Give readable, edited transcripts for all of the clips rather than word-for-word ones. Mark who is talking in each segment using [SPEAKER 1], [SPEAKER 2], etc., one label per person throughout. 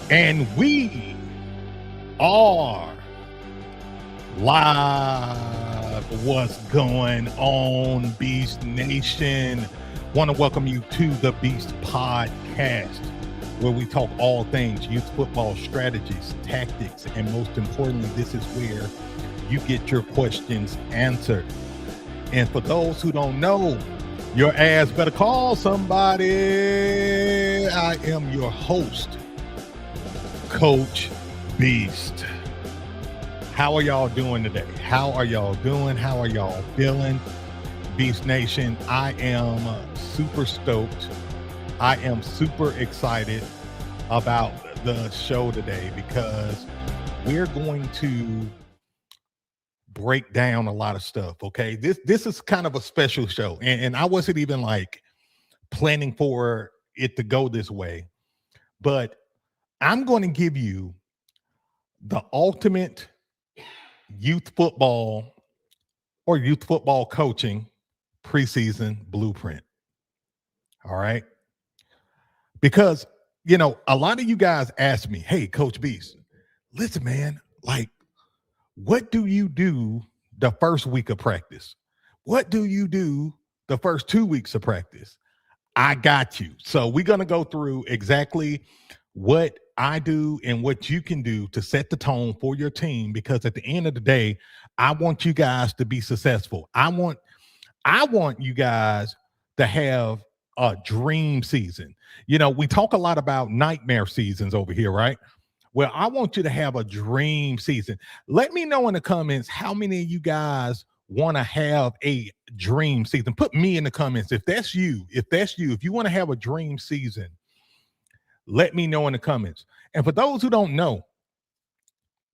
[SPEAKER 1] And we are live. What's going on, Beast Nation? Want to welcome you to the Beast Podcast, where we talk all things youth football strategies, tactics, and most importantly, this is where you get your questions answered. And for those who don't know, your ass better call somebody. I am your host, Coach Beast. How are y'all doing today? How are y'all doing? How are y'all feeling? Beast Nation, I am super stoked. I am super excited about the show today because we're going to break down a lot of stuff, okay? This is kind of a special show, and I wasn't even like planning for it to go this way, but I'm going to give you the ultimate youth football or youth football coaching preseason blueprint. All right. Because, you know, a lot of you guys ask me, hey, Coach Beast, listen, man, like, what do you do the first week of practice? What do you do the first 2 weeks of practice? I got you. So we're going to go through exactly what I do and what you can do to set the tone for your team, because at the end of the day, I want you guys to be successful. I want you guys to have a dream season. You know, we talk a lot about nightmare seasons over here, right? Well, I want you to have a dream season. Let me know in the comments how many of you guys want to have a dream season. Put me in the comments if that's you. If you want to have a dream season, let me know in the comments. And for those who don't know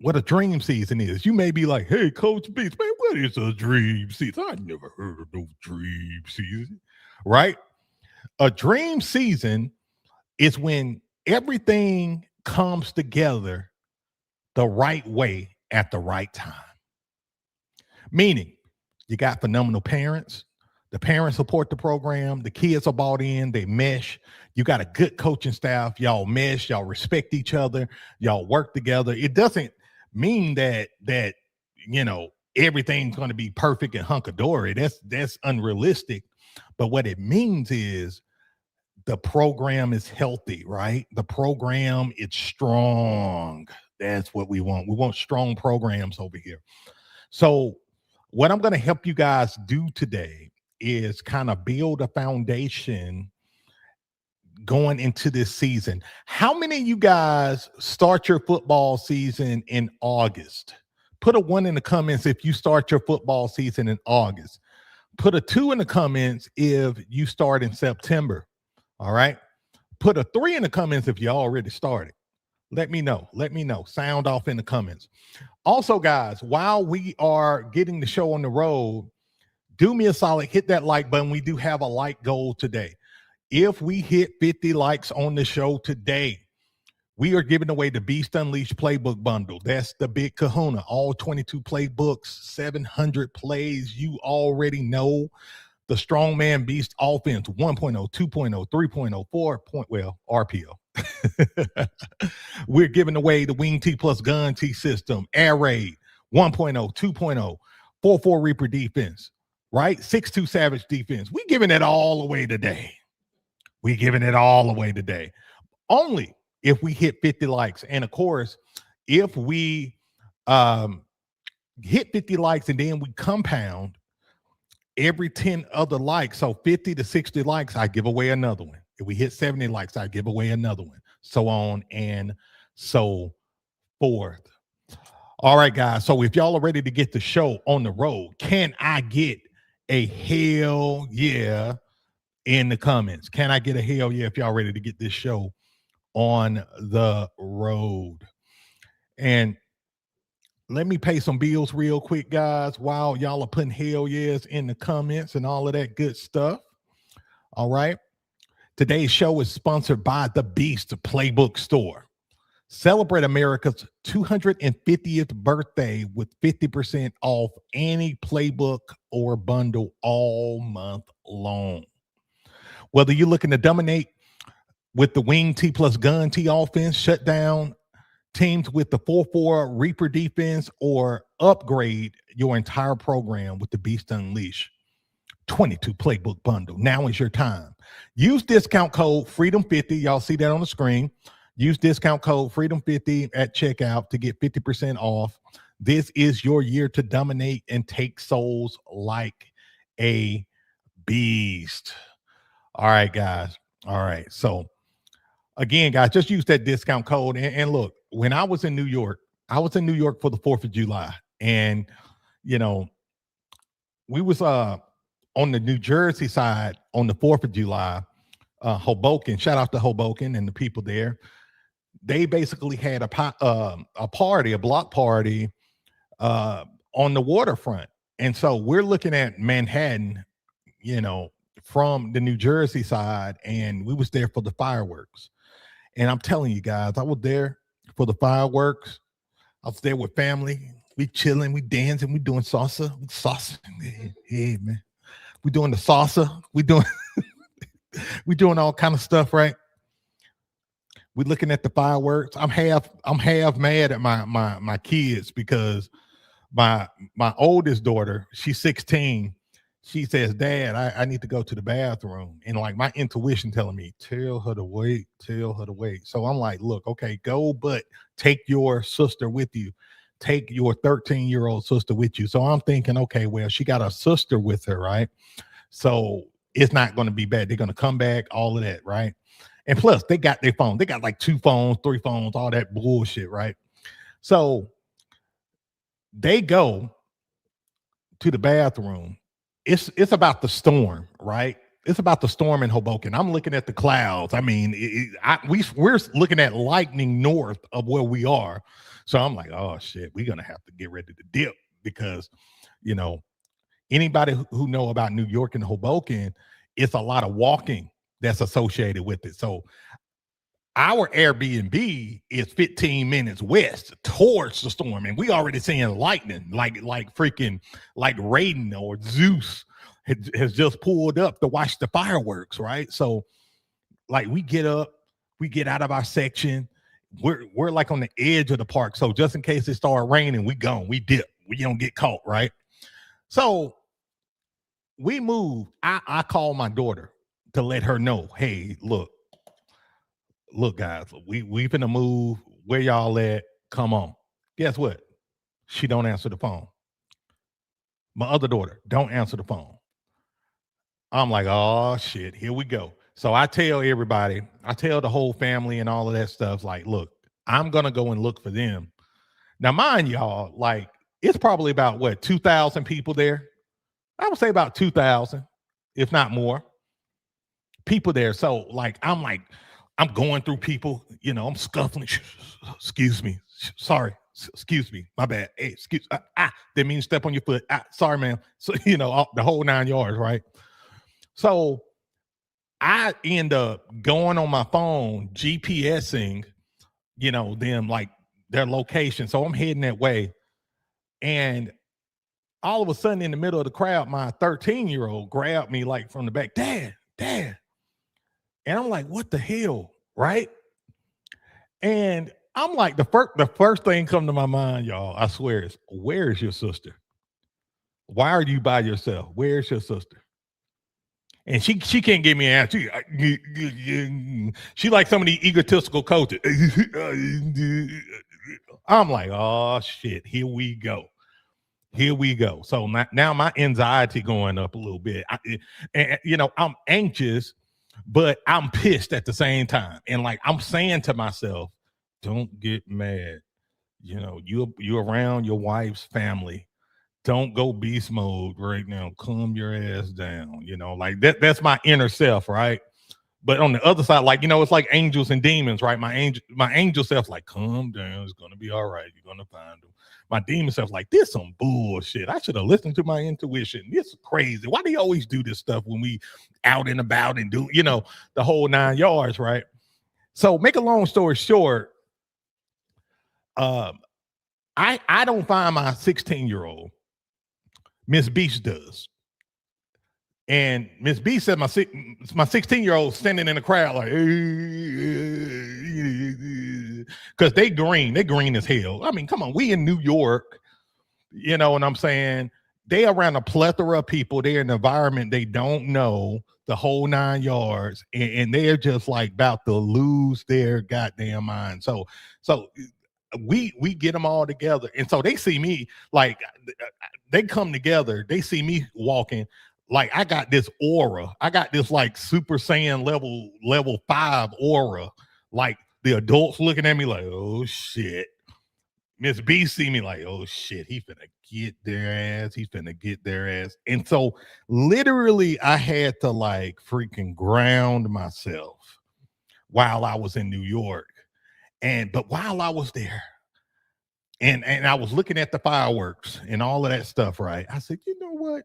[SPEAKER 1] what a dream season is, you may be like, hey, Coach Beast, man, what is a dream season? I never heard of no dream season, right? A dream season is when everything comes together the right way at the right time. Meaning, you got phenomenal parents. The parents support the program. The kids are bought in. They mesh. You got a good coaching staff. Y'all mesh. Y'all respect each other. Y'all work together. It doesn't mean that you know everything's going to be perfect and hunky-dory. That's unrealistic. But what it means is the program is healthy, right? The program is strong. That's what we want. We want strong programs over here. So what I'm going to help you guys do today is kind of build a foundation going into this season. How many of you guys start your football season in August? Put a 1 in the comments if you start your football season in August. Put a 2 in the comments if you start in September. All right. Put a 3 in the comments if you already started. Let me know. Sound off in the comments. Also, guys, while we are getting the show on the road, do me a solid, hit that like button. We do have a like goal today. If we hit 50 likes on the show today, we are giving away the Beast Unleashed Playbook Bundle. That's the big kahuna. All 22 playbooks, 700 plays. You already know the Strongman Beast Offense 1.0, 2.0, 3.0, 4. Well, RPO. We're giving away the Wing T plus Gun T system, Air Raid 1.0, 2.0, 4-4 Reaper defense, right? 6-2 Savage defense. We're giving it all away today. Only if we hit 50 likes. And of course, if we hit 50 likes and then we compound every 10 other likes, so 50 to 60 likes, I give away another one. If we hit 70 likes, I give away another one, so on and so forth. All right, guys. So if y'all are ready to get the show on the road, can I get a hell yeah in the comments? Can I get a hell yeah if y'all ready to get this show on the road? And let me pay some bills real quick, guys, while y'all are putting hell yes in the comments and all of that good stuff. All right. Today's show is sponsored by the Beast Playbook Store. Celebrate America's 250th birthday with 50% off any playbook or bundle all month long. Whether you're looking to dominate with the wing T plus gun T offense, shut down teams with the 4-4 Reaper defense, or upgrade your entire program with the Beast Unleash 22 playbook bundle. Now is your time. Use discount code Freedom50. Y'all see that on the screen. Use discount code Freedom50 at checkout to get 50% off. This is your year to dominate and take souls like a beast. All right, guys. All right. So again, guys, just use that discount code. And look, when I was in New York for the 4th of July. And, you know, we was on the New Jersey side on the 4th of July, Hoboken. Shout out to Hoboken and the people there. They basically had a block party on the waterfront. And so we're looking at Manhattan, you know, from the New Jersey side, and we was there for the fireworks. And I'm telling you guys, I was there for the fireworks. I was there with family. We chilling, we dancing, we doing salsa. Hey, man. We doing the salsa. We doing all kind of stuff, right? We looking at the fireworks. I'm half mad at my kids because my oldest daughter, she's 16. She says, Dad, I need to go to the bathroom. And like my intuition telling me, tell her to wait. So I'm like, look, okay, go, but take your sister with you. Take your 13-year-old sister with you. So I'm thinking, okay, well, she got a sister with her, right? So it's not going to be bad. They're going to come back, all of that, right? And plus, they got their phone. They got like 2 phones, 3 phones, all that bullshit, right? So they go to the bathroom. It's about the storm, right? It's about the storm in Hoboken. I'm looking at the clouds. I mean, we're looking at lightning north of where we are. So I'm like, oh shit, we're gonna have to get ready to dip because, you know, anybody who know about New York and Hoboken, it's a lot of walking that's associated with it. So our Airbnb is 15 minutes west towards the storm, and we already seeing lightning, like freaking like Raiden or Zeus has just pulled up to watch the fireworks, right? So like we get up, we get out of our section, we're like on the edge of the park. So just in case it start raining, we gone, we dip, we don't get caught, right? So we move. I call my daughter to let her know, hey, look guys, we finna move. Where y'all at? Come on. Guess what? She don't answer the phone. My other daughter don't answer the phone. I'm like, oh shit, here we go. So I tell everybody, I tell the whole family and all of that stuff, like, look, I'm gonna go and look for them. Now mind y'all, like it's probably about what, 2,000 people there. I would say about 2,000, if not more people there. So like I'm going through people, you know, I'm scuffling. Excuse me. Sorry. Excuse me. My bad. Hey, excuse. Didn't mean to step on your foot. Sorry, ma'am. So, you know, the whole 9 yards, right? So I end up going on my phone, GPSing, you know, them like their location. So I'm heading that way. And all of a sudden in the middle of the crowd, my 13-year-old grabbed me like from the back, Dad. And I'm like, what the hell, right? And I'm like, the first thing come to my mind, y'all, I swear, is where is your sister? Why are you by yourself? Where's your sister? And she can't give me an answer. She like some of the egotistical coaches. I'm like, oh shit, here we go. So now my anxiety going up a little bit. And you know, I'm anxious, but I'm pissed at the same time. And like I'm saying to myself, don't get mad. You know, you're around your wife's family. Don't go beast mode right now. Calm your ass down. You know, like that's my inner self, right? But on the other side, like, you know, it's like angels and demons, right? My angel self, like, calm down. It's gonna be all right. You're gonna find them. My demon self, like, this some bullshit. I should have listened to my intuition. This is crazy. Why do you always do this stuff when we out and about and do, you know, the whole 9 yards, right? So make a long story short, I don't find my 16-year-old. Miss Beach does. And Miss B said my 16-year-old standing in the crowd like, because they green as hell. I mean, come on, we in New York, you know what I'm saying? They around a plethora of people. They're in an environment they don't know the whole 9 yards, and they're just like about to lose their goddamn mind. So we get them all together, and so they see me like they come together. They see me walking. Like I got this aura. I got this like Super Saiyan level 5 aura. Like the adults looking at me like, oh shit. Miss B see me like, oh shit, he finna get their ass. He's finna get their ass. And so literally I had to like freaking ground myself while I was in New York. But while I was there, and I was looking at the fireworks and all of that stuff, right? I said, you know what?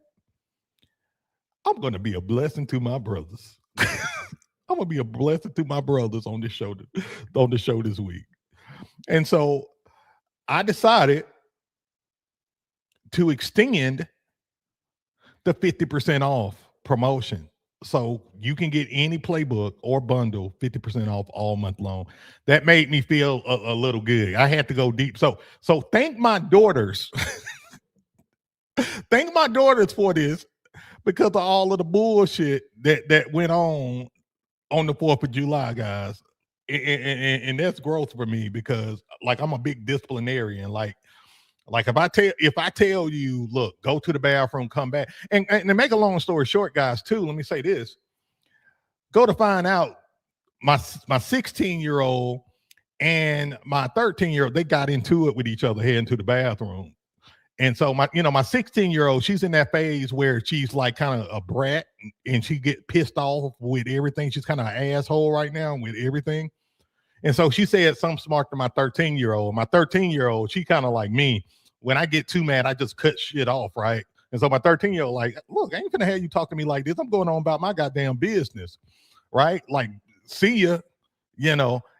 [SPEAKER 1] I'm going to be a blessing to my brothers. I'm going to be a blessing to my brothers on the show this week. And so I decided to extend the 50% off promotion. So you can get any playbook or bundle 50% off all month long. That made me feel a little good. I had to go deep. So thank my daughters. Thank my daughters for this, because of all of the bullshit that went on the 4th of July, guys. And that's growth for me, because like I'm a big disciplinarian. Like if I tell you, look, go to the bathroom, come back, and to make a long story short, guys, too, let me say this. Go to find out, my 16-year-old and my 13-year-old, they got into it with each other heading to the bathroom. And so my 16-year-old, she's in that phase where she's like kind of a brat, and she get pissed off with everything. She's kind of an asshole right now with everything. And so she said something smart to my 13-year-old. My 13-year-old, she kind of like me. When I get too mad, I just cut shit off, right? And so my 13-year-old like, look, I ain't gonna have you talk to me like this. I'm going on about my goddamn business, right? Like, see ya,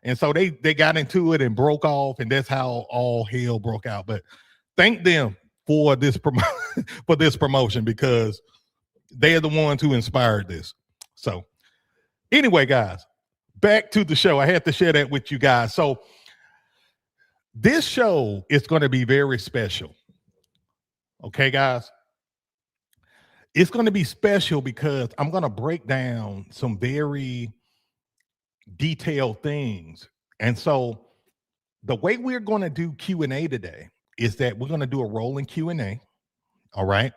[SPEAKER 1] And so they got into it and broke off, and that's how all hell broke out. But thank them for this promotion, because they're the ones who inspired this. So anyway, guys, back to the show. I had to share that with you guys. So this show is going to be very special. Okay, guys? It's going to be special because I'm going to break down some very detailed things. And so the way we're going to do Q&A today is that we're going to do a rolling Q&A. All right?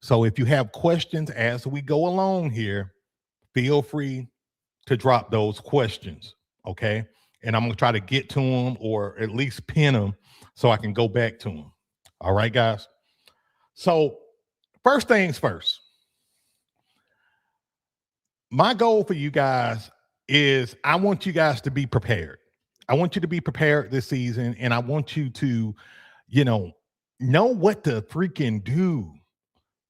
[SPEAKER 1] So if you have questions as we go along here, feel free to drop those questions, okay? And I'm going to try to get to them, or at least pin them so I can go back to them. All right, guys? So first things first. My goal for you guys is I want you guys to be prepared. I want you to be prepared this season, and I want you to, know what to freaking do,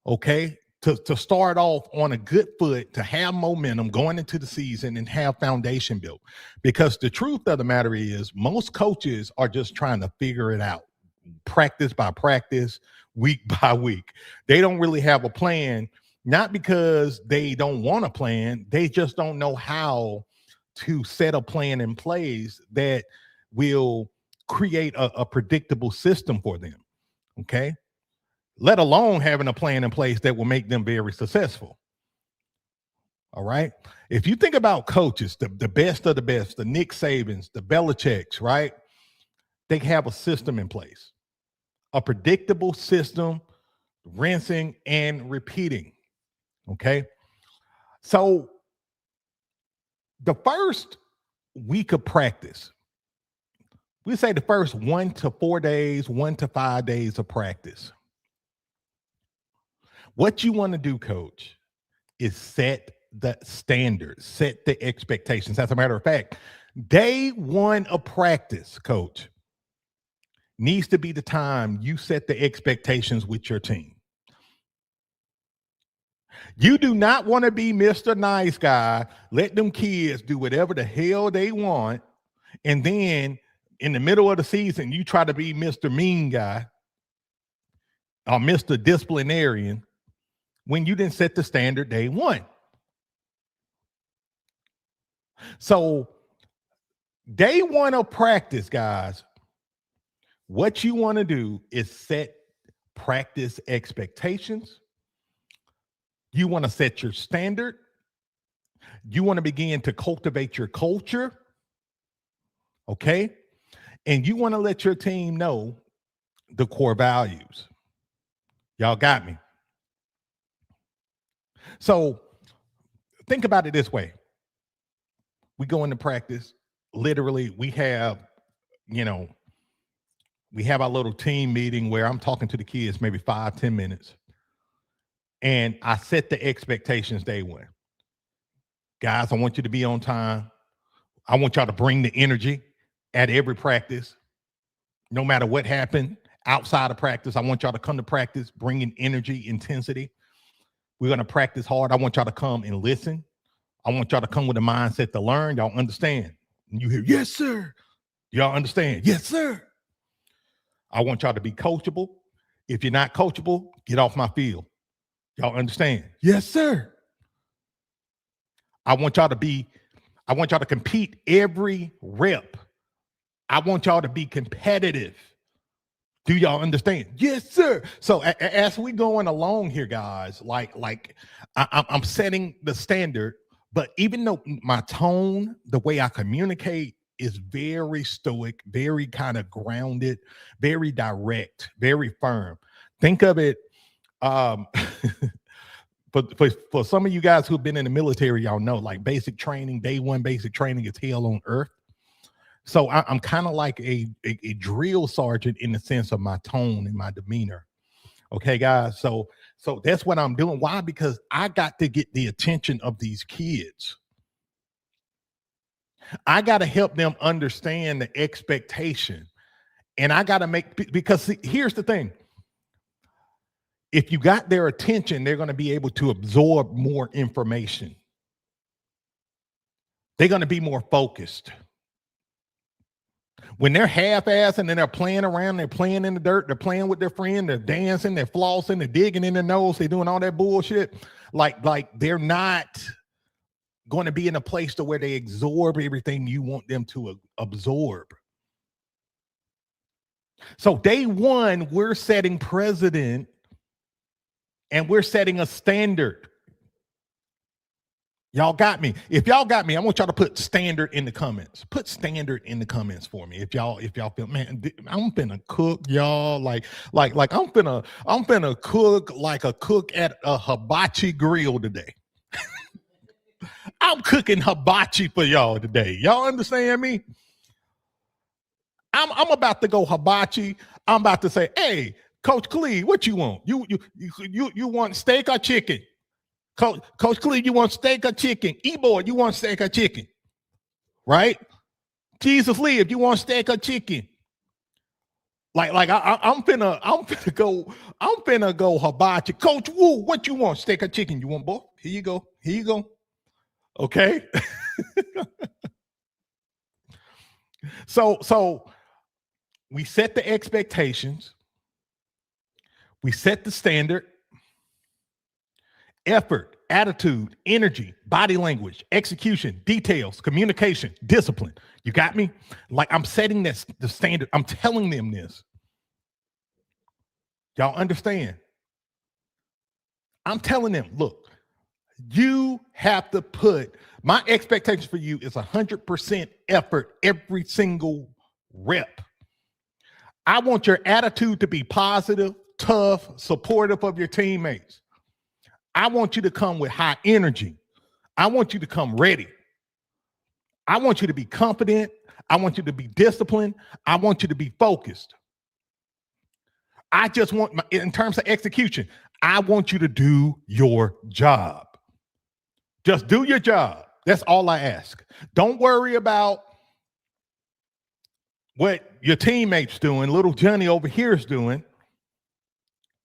[SPEAKER 1] okay? To start off on a good foot, to have momentum going into the season and have foundation built. Because the truth of the matter is, most coaches are just trying to figure it out, practice by practice, week by week. They don't really have a plan, not because they don't want a plan. They just don't know how to set a plan in place that will create a predictable system for them, okay? Let alone having a plan in place that will make them very successful. All right. If you think about coaches, the best of the best, the Nick Sabans, the Belichicks, right? They have a system in place, a predictable system, rinsing and repeating. Okay. So the first week of practice, we say the first 1 to 4 days, 1 to 5 days of practice. What you want to do, coach, is set the standards, set the expectations. As a matter of fact, day 1 of practice, coach, needs to be the time you set the expectations with your team. You do not want to be Mr. Nice Guy, let them kids do whatever the hell they want, and then in the middle of the season, you try to be Mr. Mean Guy or Mr. Disciplinarian, when you didn't set the standard day one. So day one of practice, guys, what you want to do is set practice expectations. You want to set your standard. You want to begin to cultivate your culture. Okay. And you want to let your team know the core values. Y'all got me. So think about it this way. We go into practice. Literally, we have our little team meeting where I'm talking to the kids maybe 5-10 minutes. And I set the expectations day one. Guys, I want you to be on time. I want y'all to bring the energy at every practice. No matter what happened outside of practice, I want y'all to come to practice bringing energy, intensity. We're going to practice hard. I want y'all to come and listen. I want y'all to come with a mindset to learn. Y'all understand? And you hear, yes, sir. Y'all understand? Yes, sir. I want y'all to be coachable. If you're not coachable, get off my field. Y'all understand? Yes, sir. I want y'all to compete every rep. I want y'all to be competitive. Do y'all understand? Yes, sir. So as we going along here, guys, I'm setting the standard, but even though my tone, the way I communicate is very stoic, very kind of grounded, very direct, very firm. Think of it, for some of you guys who've been in the military, y'all know, like basic training, day one basic training is hell on earth. So I'm kind of like a drill sergeant in the sense of my tone and my demeanor. Okay, guys. So that's what I'm doing. Why? Because I got to get the attention of these kids. I got to help them understand the expectation. And I got to because see, here's the thing. If you got their attention, they're going to be able to absorb more information. They're going to be more focused. When they're half-assing and they're playing around, they're playing in the dirt, they're playing with their friend, they're dancing, they're flossing, they're digging in their nose, they're doing all that bullshit. Like they're not going to be in a place to where they absorb everything you want them to absorb. So day one, we're setting precedent and we're setting a standard. Y'all got me. If y'all got me, I want y'all to put standard in the comments. Put standard in the comments for me. If y'all feel, man, I'm finna cook, y'all. Like I'm finna cook like a cook at a hibachi grill today. I'm cooking hibachi for y'all today. Y'all understand me? I'm about to go hibachi. I'm about to say, hey, Coach Clee, what you want? You want steak or chicken? Coach Clee, you want steak or chicken? E-boy, you want steak or chicken? Right? Jesus Lee, if you want steak or chicken. I'm finna go hibachi. Coach Wu, what you want? Steak or chicken? You want both? Here you go. Okay. So we set the expectations. We set the standard. Effort, attitude, energy, body language, execution, details, communication, discipline. You got me? Like I'm setting the standard. I'm telling them this. Y'all understand? I'm telling them, look, you have to put, my expectations for you is 100% effort every single rep. I want your attitude to be positive, tough, supportive of your teammates. I want you to come with high energy. I want you to come ready. I want you to be confident. I want you to be disciplined. I want you to be focused. I just want, in terms of execution, I want you to do your job. Just do your job. That's all I ask. Don't worry about what your teammates doing, little Johnny over here is doing.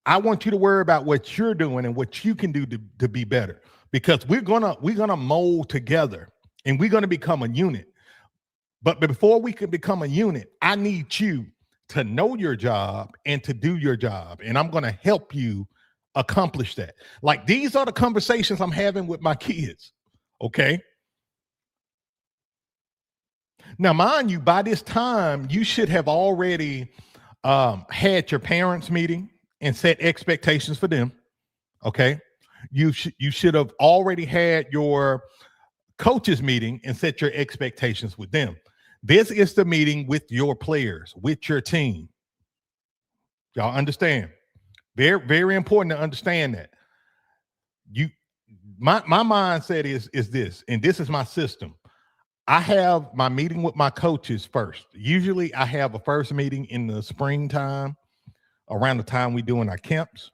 [SPEAKER 1] I want you to worry about what you're doing and what you can do to be better, because we're gonna mold together and we're gonna become a unit. But before we can become a unit, I need you to know your job and to do your job. And I'm gonna help you accomplish that. Like, these are the conversations I'm having with my kids. Okay. Now, mind you, by this time, you should have already had your parents' meeting and set expectations for them. Okay. You should have already had your coaches meeting and set your expectations with them. This is the meeting with your players, with your team. Y'all understand? Very, very important to understand that. My mindset is this, and this is my system. I have my meeting with my coaches first. Usually I have a first meeting in the springtime, around the time we doing our camps.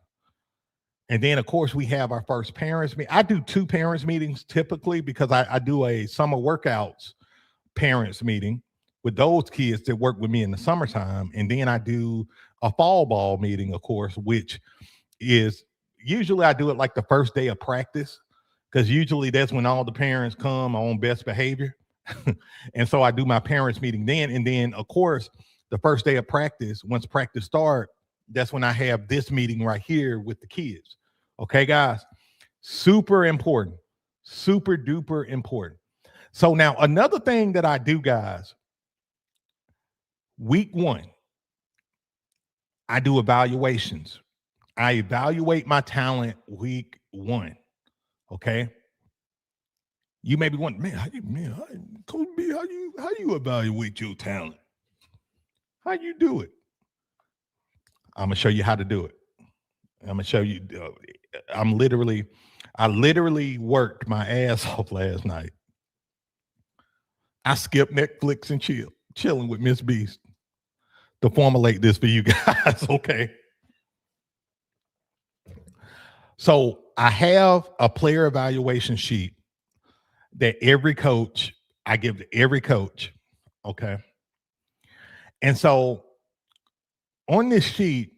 [SPEAKER 1] And then, of course, we have our first parents meeting. I do 2 parents meetings typically, because I do a summer workouts parents meeting with those kids that work with me in the summertime. And then I do a fall ball meeting, of course, which is usually I do it like the first day of practice, because usually that's when all the parents come on best behavior. And so I do my parents meeting then. And then, of course, the first day of practice, once practice start, that's when I have this meeting right here with the kids. Okay, guys, super important, super duper important. So now another thing that I do, guys, week 1, I do evaluations. I evaluate my talent week 1. Okay. You may be wondering, Coach B, how you evaluate your talent? How you do it? I'm gonna show you how to do it. I'm gonna show you. I literally worked my ass off last night. I skipped Netflix and chilling with Miss Beast to formulate this for you guys. Okay. So I have a player evaluation sheet that I give to every coach. Okay. And so on this sheet,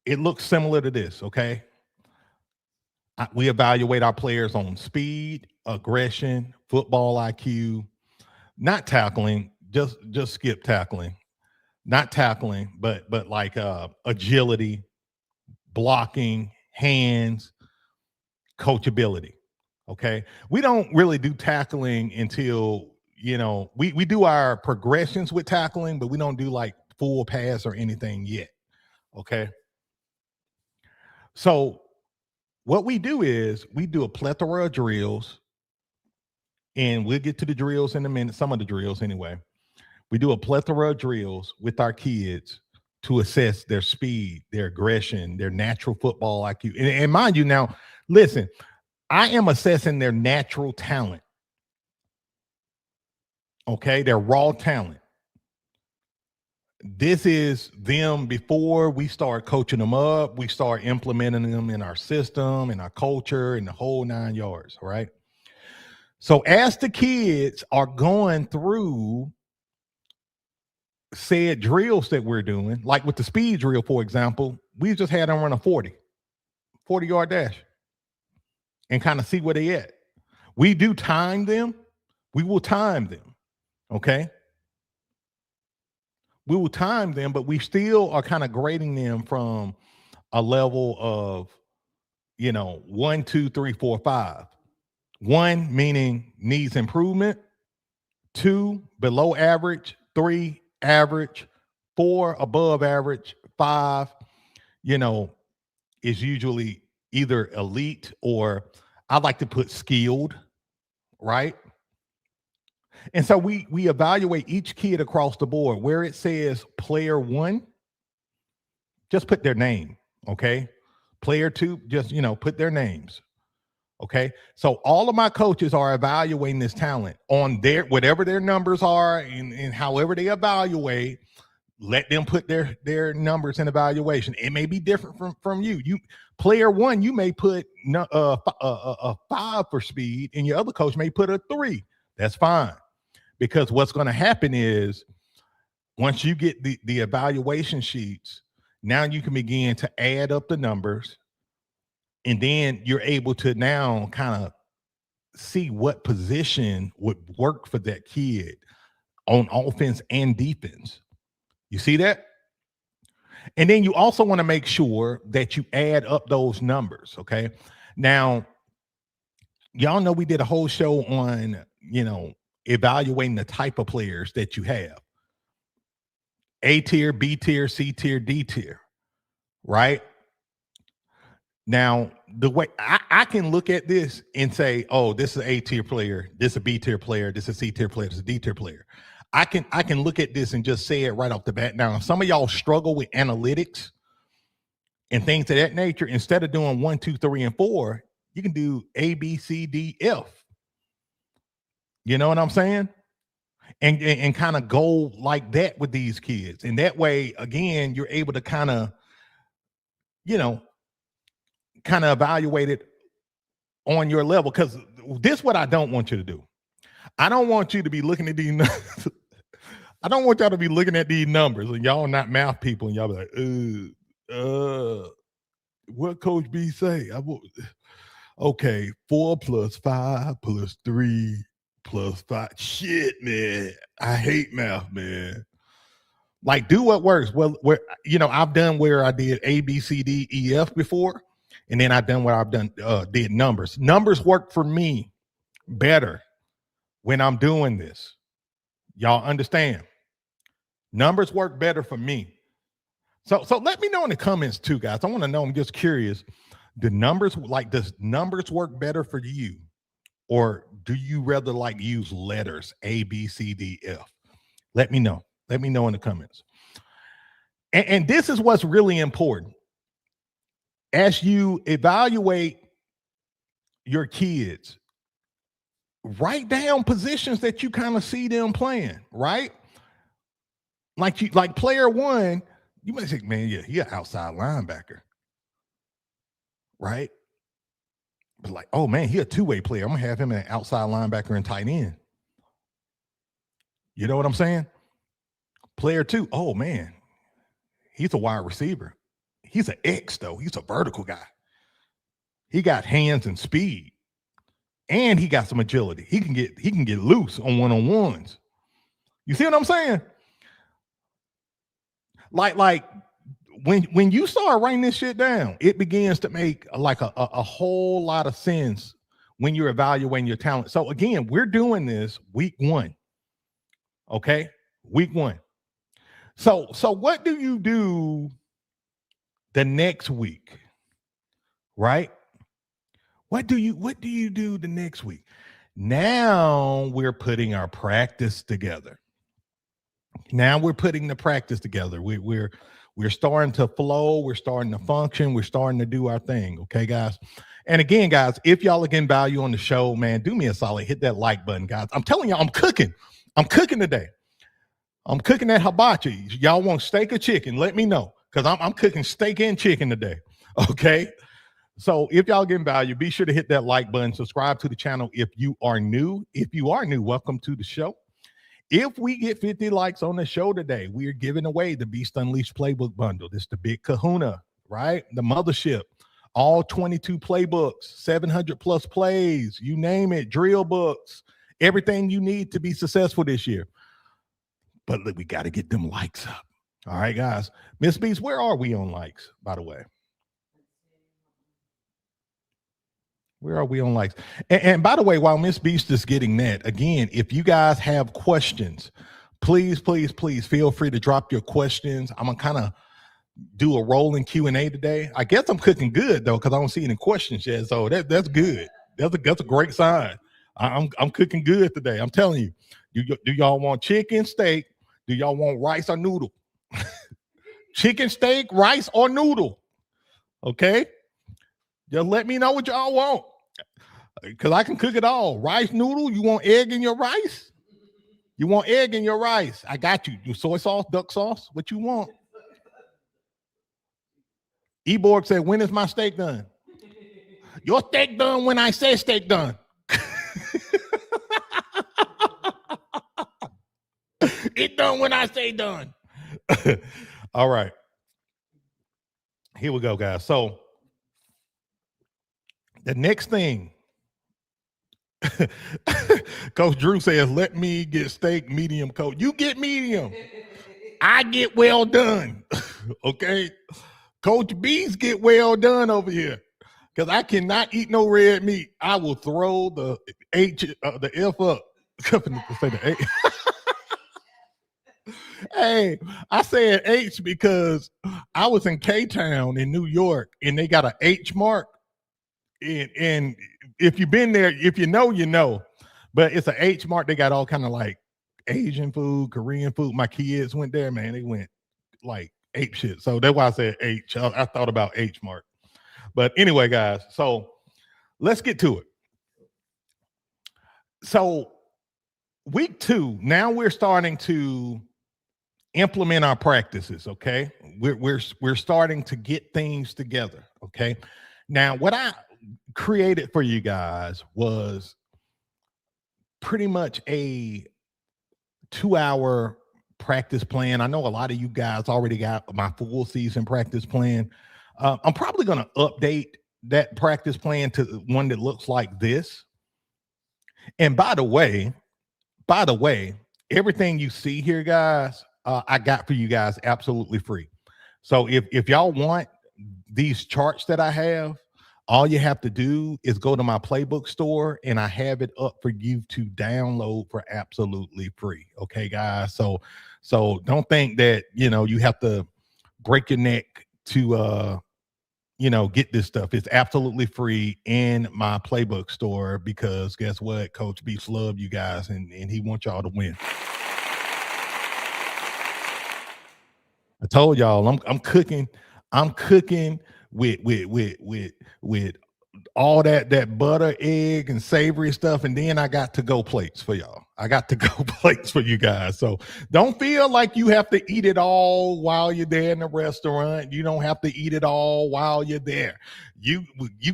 [SPEAKER 1] it looks similar to this. Okay. We evaluate our players on speed, aggression, football IQ, not tackling, just skip tackling, not tackling, but like agility, blocking, hands, coachability. Okay. We don't really do tackling until, we do our progressions with tackling, but we don't do like full pass or anything yet. Okay. So what we do is we do a plethora of drills, and we'll get to the drills in a minute, some of the drills anyway. We do a plethora of drills with our kids to assess their speed, their aggression, their natural football IQ. And mind you, now, listen, I am assessing their natural talent. Okay, their raw talent. This is them before we start coaching them up. We start implementing them in our system, in our culture, in the whole 9 yards, right? So as the kids are going through said drills that we're doing, like with the speed drill, for example, we just had them run a 40-yard dash and kind of see where they at. We do time them. We will time them. Okay. We will time them, but we still are kind of grading them from a level of, 1, 2, 3, 4, 5. 1 meaning needs improvement, 2 below average, 3 average, 4 above average, 5, is usually either elite or I like to put skilled, right? And so we evaluate each kid across the board. Where it says player 1, just put their name, okay? Player 2, just, put their names, okay? So all of my coaches are evaluating this talent on whatever their numbers are, and however they evaluate. Let them put their numbers in evaluation. It may be different from you. Player 1, you may put a 5 for speed, and your other coach may put a 3. That's fine. Because what's going to happen is once you get the evaluation sheets, now you can begin to add up the numbers, and then you're able to now kind of see what position would work for that kid on offense and defense. You see that? And then you also want to make sure that you add up those numbers. Okay. Now, y'all know we did a whole show on, evaluating the type of players that you have. A tier, B tier, C tier, D tier, right? Now, the way I can look at this and say, oh, this is an A tier player, this is a B tier player, this is a C tier player, this is a D tier player. I can look at this and just say it right off the bat. Now, some of y'all struggle with analytics and things of that nature. Instead of doing 1, 2, 3, and 4, you can do A, B, C, D, F. You know what I'm saying? And kind of go like that with these kids. And that way, again, you're able to kind of evaluate it on your level. Because this is what I don't want you to do. I don't want you to be looking at these numbers. I don't want y'all to be looking at these numbers and y'all not math people and y'all be like, what Coach B say? Okay, 4 + 5 + 3 + 5. Shit, man. I hate math, man. Like, do what works. Well, I've done where I did A, B, C, D, E, F before, and then I've done where I've did numbers. Numbers work for me better when I'm doing this. Y'all understand? Numbers work better for me. So let me know in the comments too, guys. I want to know. I'm just curious. Does numbers work better for you? Or do you rather use letters A, B, C, D, F? Let me know. Let me know in the comments. And this is what's really important. As you evaluate your kids, write down positions that you kind of see them playing, right? Like player 1, you might say, man, yeah, he an outside linebacker, right? But like, oh man, he a two-way player. I'm gonna have him an outside linebacker and tight end. You know what I'm saying? Player 2, oh man, he's a wide receiver. He's an X though. He's a vertical guy. He got hands and speed, and he got some agility. He can get loose on one-on-ones. You see what I'm saying? Like when you start writing this shit down, it begins to make a whole lot of sense when you're evaluating your talent. So again, we're doing this week 1. Okay? Week 1. So what do you do the next week? Right? What do you do the next week? Now we're putting our practice together. Now we're putting the practice together. We're starting to flow. We're starting to function. We're starting to do our thing. Okay, guys. And again, guys, if y'all are getting value on the show, man, do me a solid. Hit that like button, guys. I'm telling y'all, I'm cooking. I'm cooking today. I'm cooking that hibachi. Y'all want steak or chicken? Let me know, because I'm cooking steak and chicken today. Okay. So if y'all getting value, be sure to hit that like button. Subscribe to the channel if you are new. If you are new, welcome to the show. If we get 50 likes on the show today, we are giving away the Beast Unleashed Playbook Bundle. This is the big kahuna, right? The mothership. All 22 playbooks, 700 plus plays, you name it, drill books, everything you need to be successful this year. But look, we got to get them likes up. All right, guys. Miss Beast, where are we on likes, by the way? Where are we on likes? And by the way, while Miss Beast is getting that, again, if you guys have questions, please feel free to drop your questions. I'm going to kind of do a rolling Q&A today. I guess I'm cooking good, though, because I don't see any questions yet. So that's good. That's a great sign. I'm cooking good today. I'm telling you. Do y'all want chicken, steak? Do y'all want rice or noodle? Chicken, steak, rice, or noodle? Okay? Just let me know what y'all want, because I can cook it all. Rice, noodle. You want egg in your rice? You want egg in your rice? I got you. You soy sauce, duck sauce? What you want? Eborg said, when is my steak done? Your steak done when I say steak done. It done when I say done. All right. Here we go, guys. So the next thing, Coach Drew says, let me get steak medium, Coach. You get medium. I get well done. Okay. Coach B's get well done over here. Because I cannot eat no red meat. I will throw the the F up. Say the H. Hey, I said H because I was in K-Town in New York, and they got an H mark. And if you've been there, if you know, you know. But it's an H mark. They got all kind of like Asian food, Korean food. My kids went there, man. They went like ape shit. So that's why I said H. I thought about H mark. But anyway, guys, so let's get to it. So week 2, now we're starting to implement our practices. Okay, we're starting to get things together. Okay, now what I created for you guys was pretty much a 2-hour practice plan. I know a lot of you guys already got my full season practice plan. I'm probably going to update that practice plan to one that looks like this. And by the way, everything you see here, guys, I got for you guys absolutely free. So if y'all want these charts that I have, all you have to do is go to my playbook store, and I have it up for you to download for absolutely free. Okay, guys. So don't think that you have to break your neck to get this stuff. It's absolutely free in my playbook store because guess what? Coach Beats love you guys, and he wants y'all to win. I told y'all I'm cooking. I'm cooking with all that butter, egg, and savory stuff, and then I got to go plates for y'all. I got to go plates for you guys. So don't feel like you have to eat it all while you're there in the restaurant. You don't have to eat it all while you're there. You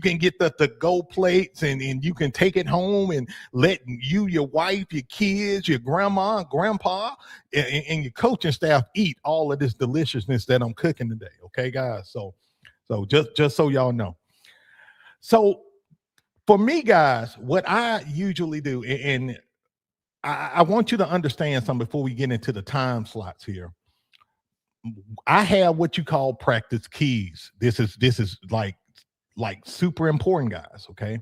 [SPEAKER 1] can get the go plates, and you can take it home and let you, your wife, your kids, your grandma, and grandpa, and your coaching staff eat all of this deliciousness that I'm cooking today. Okay, guys. So just so y'all know. So for me, guys, what I usually do, and I want you to understand something before we get into the time slots here. I have what you call practice keys. This is like super important, guys. Okay.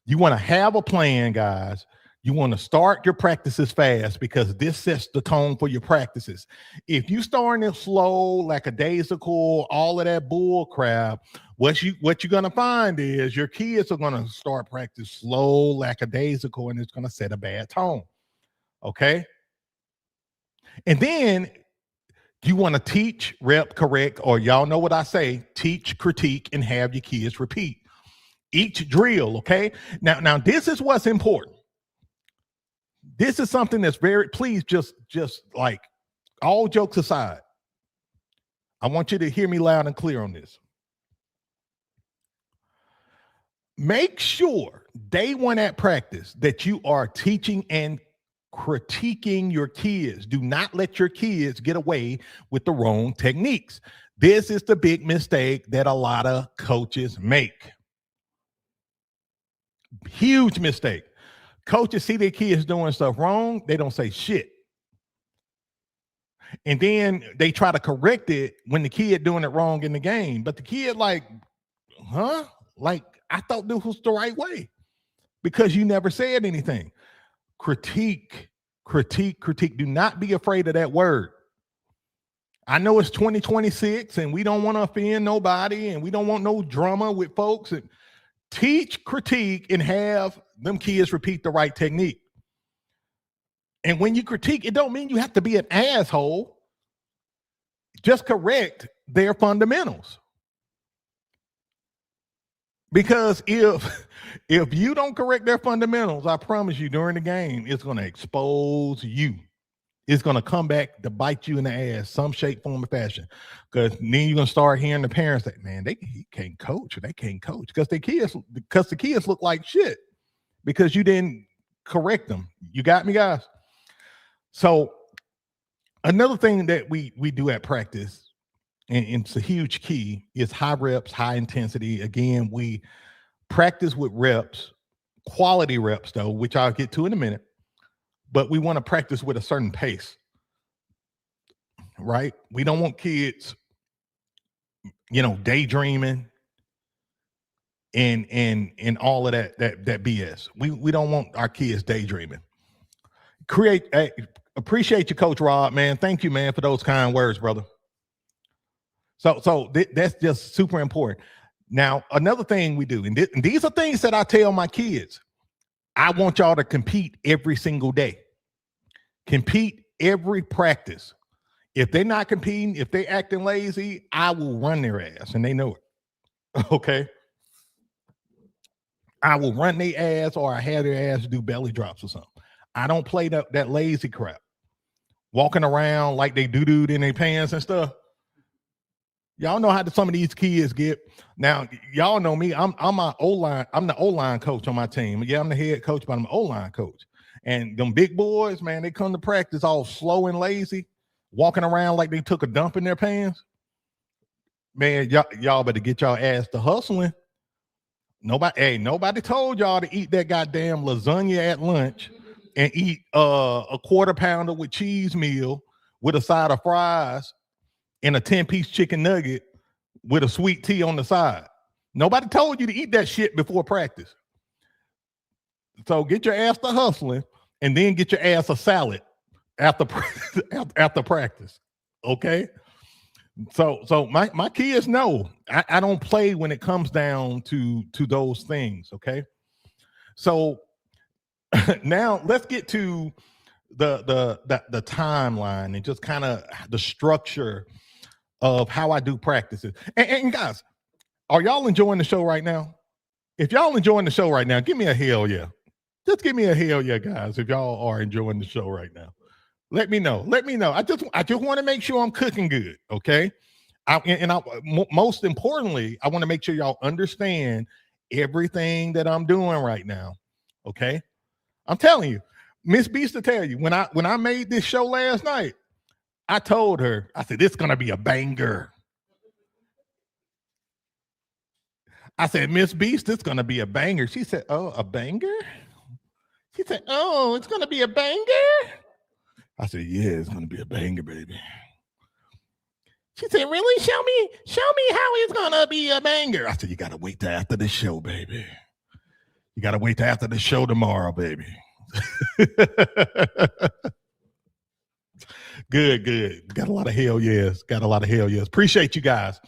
[SPEAKER 1] You want to have a plan, guys. You want to start your practices fast because this sets the tone for your practices. If you starting it slow, like a daisical, all of that bull crap, what you're gonna find is your kids are gonna start practice slow, lackadaisical, and it's gonna set a bad tone. Okay. And then you want to teach, rep, correct, or y'all know what I say: teach, critique, and have your kids repeat each drill. Okay. Now this is what's important. This is something that's very, please just like, all jokes aside, I want you to hear me loud and clear on this. Make sure day one at practice that you are teaching and critiquing your kids. Do not let your kids get away with the wrong techniques. This is the big mistake that a lot of coaches make. Huge mistake. Coaches see their kids doing stuff wrong. They don't say shit. And then they try to correct it when the kid doing it wrong in the game. But the kid like, huh? Like, I thought this was the right way because you never said anything. Critique. Do not be afraid of that word. I know it's 2026 and we don't want to offend nobody and we don't want no drama with folks. And teach, critique, and have them kids repeat the right technique. And when you critique, it don't mean you have to be an asshole. Just correct their fundamentals. Because if you don't correct their fundamentals, I promise you during the game, it's going to expose you. It's going to come back to bite you in the ass, some shape, form, or fashion. Because then you're going to start hearing the parents say, man, he can't coach, or they can't coach because the kids look like shit because you didn't correct them. You got me, guys? So another thing that we do at practice, and it's a huge key, is high reps, high intensity. Again, we practice with reps, quality reps though, which I'll get to in a minute, but we want to practice with a certain pace, right? We don't want kids daydreaming and all of that BS. We don't want our kids daydreaming. Appreciate you, Coach Rob, man. Thank you, man, for those kind words, brother. So that's just super important. Now, another thing we do, and these are things that I tell my kids. I want y'all to compete every single day. Compete every practice. If they're not competing, if they acting lazy, I will run their ass, and they know it. Okay? I will run their ass, or I have their ass do belly drops or something. I don't play that lazy crap. Walking around like they doo-dooed in their pants and stuff. Y'all know how some of these kids get. Now, y'all know me. I'm my O-line. I'm the O-line coach on my team. Yeah, I'm the head coach, but I'm an O-line coach. And them big boys, man, they come to practice all slow and lazy, walking around like they took a dump in their pants. Man, y'all better get y'all ass to hustling. Nobody told y'all to eat that goddamn lasagna at lunch and eat a quarter pounder with cheese meal with a side of fries and a 10-piece chicken nugget with a sweet tea on the side. Nobody told you to eat that shit before practice. So get your ass to hustling and then get your ass a salad after practice. Okay? So my kids know I don't play when it comes down to those things, okay? So now let's get to the timeline and just kind of the structure of how I do practices. And guys, are y'all enjoying the show right now? If y'all enjoying the show right now, give me a hell yeah. Just give me a hell yeah, guys, if y'all are enjoying the show right now. Let me know. I just want to make sure I'm cooking good, okay? Most importantly, I want to make sure y'all understand everything that I'm doing right now, okay? I'm telling you, Miss Beast to tell you, when I made this show last night, I told her, I said, it's going to be a banger. I said, Miss Beast, it's going to be a banger. She said, oh, a banger? She said, oh, it's going to be a banger? I said, yeah, it's going to be a banger, baby. She said, really? Show me how it's going to be a banger. I said, you got to wait till after the show, baby. You got to wait till after the show tomorrow, baby. Good. Got a lot of hell yes. Appreciate you guys.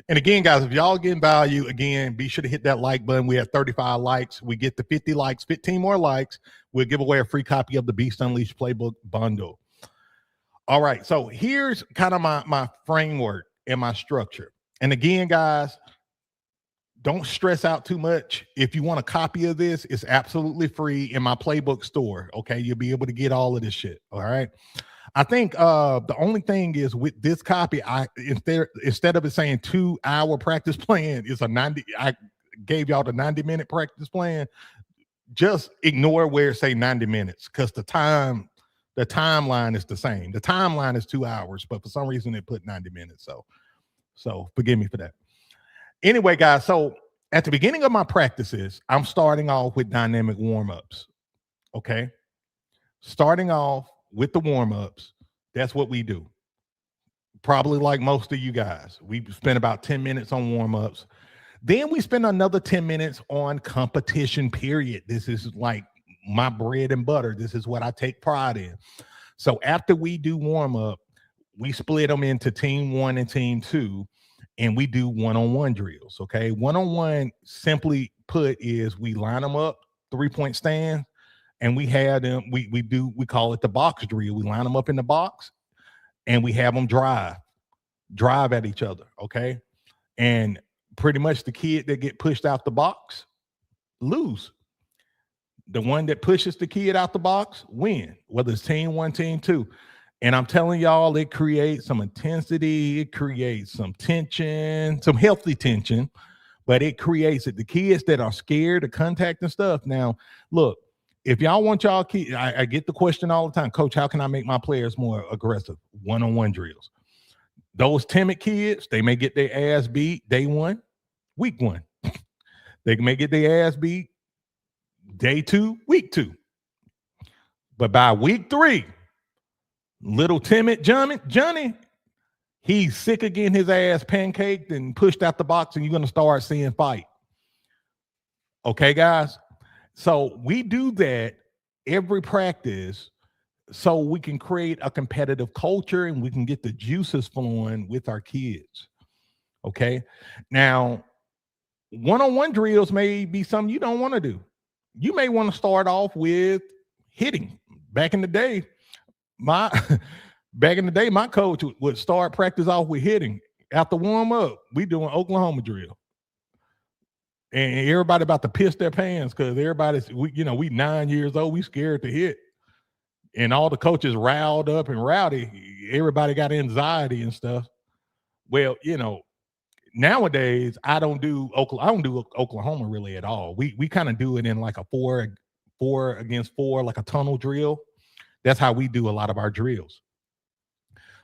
[SPEAKER 1] And again, guys, if y'all getting value, again, be sure to hit that like button. We have 35 likes. We get to 50 likes, 15 more likes. We'll give away a free copy of the Beast Unleashed Playbook bundle. All right. So here's kind of my framework and my structure. And again, guys, don't stress out too much. If you want a copy of this, it's absolutely free in my playbook store. Okay. You'll be able to get all of this shit. All right. I think the only thing is with this copy, instead of it saying 2-hour practice plan, it's a 90. I gave y'all the 90-minute practice plan. Just ignore where it say 90 minutes because the timeline is the same. The timeline is 2 hours, but for some reason they put 90 minutes. So forgive me for that. Anyway, guys, so at the beginning of my practices, I'm starting off with dynamic warm-ups. Okay. Starting off with the warm-ups, that's what we do. Probably like most of you guys. We spend about 10 minutes on warm-ups. Then we spend another 10 minutes on competition period. This is like my bread and butter. This is what I take pride in. So after we do warm-up, we split them into team 1 and team 2, and we do one-on-one drills, okay? One-on-one, simply put, is we line them up, 3-point stand, and we have them, we call it the box drill. We line them up in the box and we have them drive at each other. Okay. And pretty much the kid that get pushed out the box lose. The one that pushes the kid out the box win, whether it's team 1, team 2. And I'm telling y'all, it creates some intensity. It creates some tension, some healthy tension, but it creates it. The kids that are scared of contact and stuff. Now, look, if y'all want y'all kids, I get the question all the time, Coach, how can I make my players more aggressive? One-on-one drills. Those timid kids, they may get their ass beat day 1, week 1. They may get their ass beat day 2, week 2. But by week 3, little timid Johnny, He's sick of getting his ass pancaked and pushed out the box, and you're going to start seeing fight. Okay, guys? So we do that every practice so we can create a competitive culture and we can get the juices flowing with our kids. Okay. Now, one-on-one drills may be something you don't want to do. You may want to start off with hitting. Back in the day, my coach would start practice off with hitting. After warm up, we doing Oklahoma drill. And everybody about to piss their pants because we 9 years old, we scared to hit. And all the coaches riled up and rowdy. Everybody got anxiety and stuff. Well, nowadays I don't do Oklahoma really at all. We kind of do it in like a four against four, like a tunnel drill. That's how we do a lot of our drills.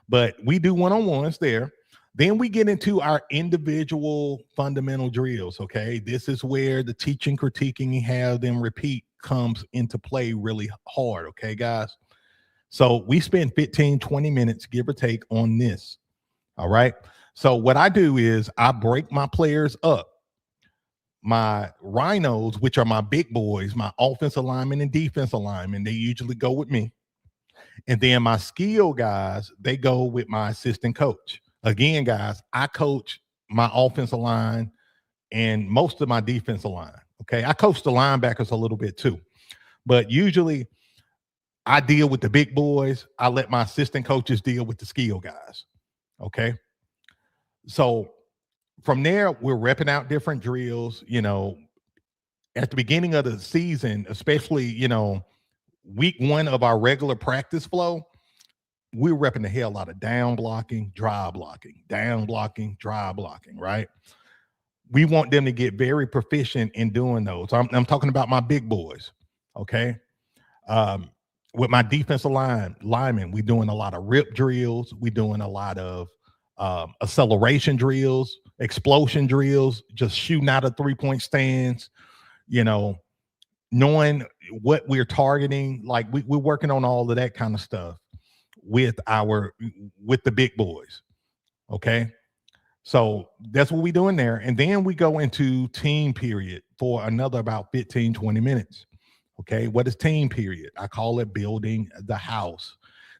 [SPEAKER 1] But we do one-on-ones there. Then we get into our individual fundamental drills, okay? This is where the teaching, critiquing, and have them repeat comes into play really hard, okay, guys? So we spend 15, 20 minutes, give or take, on this, all right? So what I do is I break my players up. My rhinos, which are my big boys, my offensive linemen and defensive linemen, they usually go with me. And then my skill guys, they go with my assistant coach. Again, guys, I coach my offensive line and most of my defensive line. Okay. I coach the linebackers a little bit too. But usually I deal with the big boys. I let my assistant coaches deal with the skill guys. Okay. So from there, we're repping out different drills. At the beginning of the season, especially, week one of our regular practice flow, we're repping the hell out of down blocking, dry blocking, down blocking, dry blocking, right? We want them to get very proficient in doing those. I'm talking about my big boys, okay? With my defensive linemen, we're doing a lot of rip drills. We're doing a lot of acceleration drills, explosion drills, just shooting out of three-point stands, knowing what we're targeting. Like we're working on all of that kind of stuff with the big boys. Okay. So that's what we're doing there. And then we go into team period for another about 15, 20 minutes. Okay. What is team period? I call it building the house.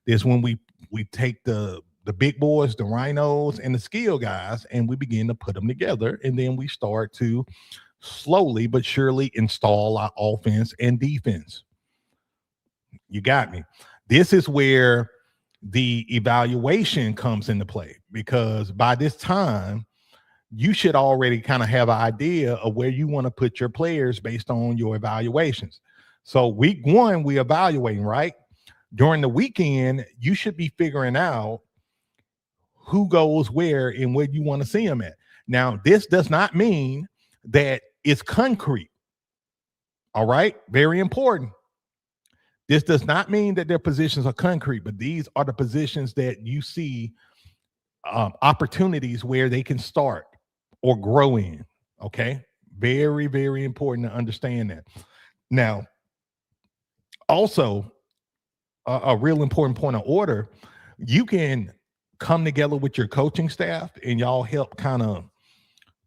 [SPEAKER 1] This when we take the big boys, the rhinos, and the skill guys, and we begin to put them together. And then we start to slowly but surely install our offense and defense. You got me. This is where the evaluation comes into play, because by this time you should already kind of have an idea of where you want to put your players based on your evaluations. So week one, we're evaluating, right? During the weekend, you should be figuring out who goes where and where you want to see them at. Now, this does not mean that it's concrete. All right. Very important. This does not mean that their positions are concrete, but these are the positions that you see opportunities where they can start or grow in. Okay. Very, very important to understand that. Now, also a real important point of order, you can come together with your coaching staff and y'all help kind of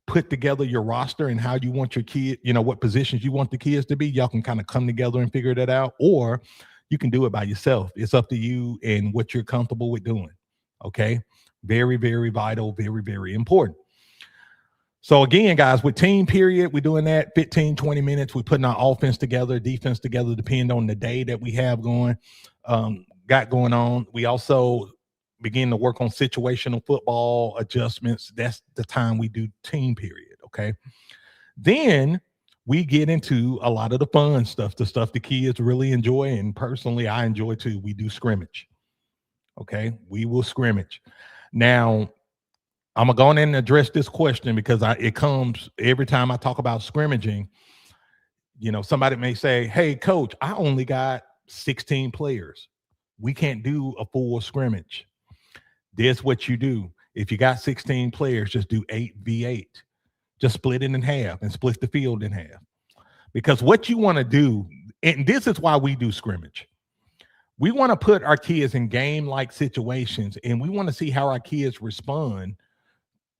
[SPEAKER 1] put together your roster and how you want your kid, what positions you want the kids to be. Y'all can kind of come together and figure that out, or you can do it by yourself. It's up to you and what you're comfortable with doing. Okay. Very, very vital. Very, very important. So again, guys, with team period, we're doing that 15, 20 minutes. We're putting our offense together, defense together, depending on the day that we have got going on. We also begin to work on situational football adjustments. That's the time we do team period. Okay. Then we get into a lot of the fun stuff, the stuff the kids really enjoy. And personally, I enjoy too. We do scrimmage. Okay. We will scrimmage. Now, I'm going to go in and address this question because it comes every time I talk about scrimmaging. Somebody may say, hey, coach, I only got 16 players. We can't do a full scrimmage. This what you do. If you got 16 players, just do 8v8. Just split it in half and split the field in half. Because what you want to do, and this is why we do scrimmage. We want to put our kids in game-like situations, and we want to see how our kids respond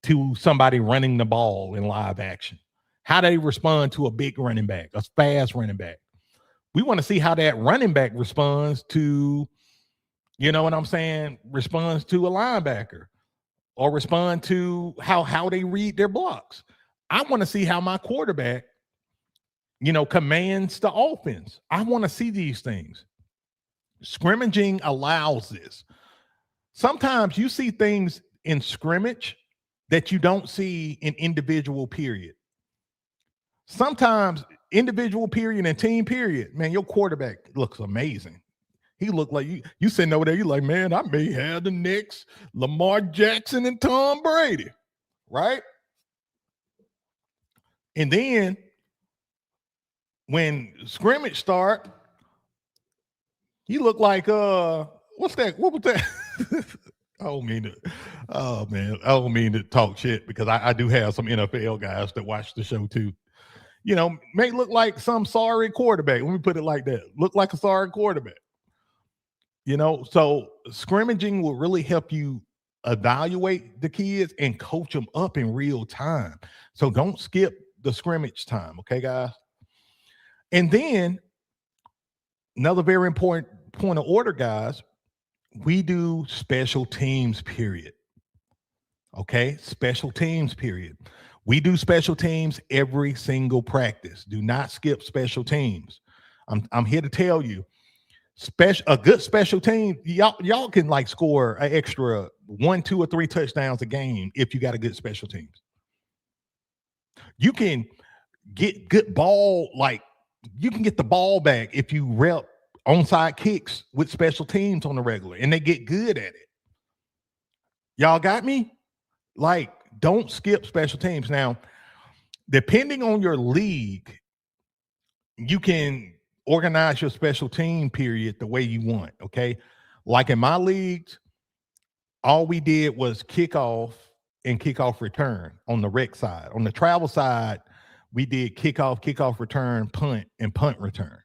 [SPEAKER 1] to somebody running the ball in live action, how they respond to a big running back, a fast running back. We want to see how that running back responds to, you know what I'm saying, responds to a linebacker, or respond to how they read their blocks. I want to see how my quarterback, commands the offense. I want to see these things. Scrimmaging allows this. Sometimes you see things in scrimmage that you don't see in individual period. Sometimes individual period and team period, man, your quarterback looks amazing. He looked like you sitting over there, you like, man, I may have the next Lamar Jackson and Tom Brady, right? And then when scrimmage start, you look like what's that? What was that? I don't mean to talk shit, because I do have some NFL guys that watch the show too. May look like some sorry quarterback. Let me put it like that. Look like a sorry quarterback. So scrimmaging will really help you evaluate the kids and coach them up in real time. So don't skip the scrimmage time, okay, guys? And then another very important point of order, guys, we do special teams period. Okay, special teams period. We do special teams every single practice. Do not skip special teams. I'm here to tell you, a good special team, y'all can like score an extra 1, 2, or 3 touchdowns a game if you got a good special teams. You can get good ball, like you can get the ball back if you rep onside kicks with special teams on the regular, and they get good at it. Y'all got me? Like, don't skip special teams. Now, depending on your league, you can organize your special team period the way you want, okay? Like in my leagues, all we did was kickoff and kickoff return on the rec side. On the travel side, we did kickoff return, punt, and punt return,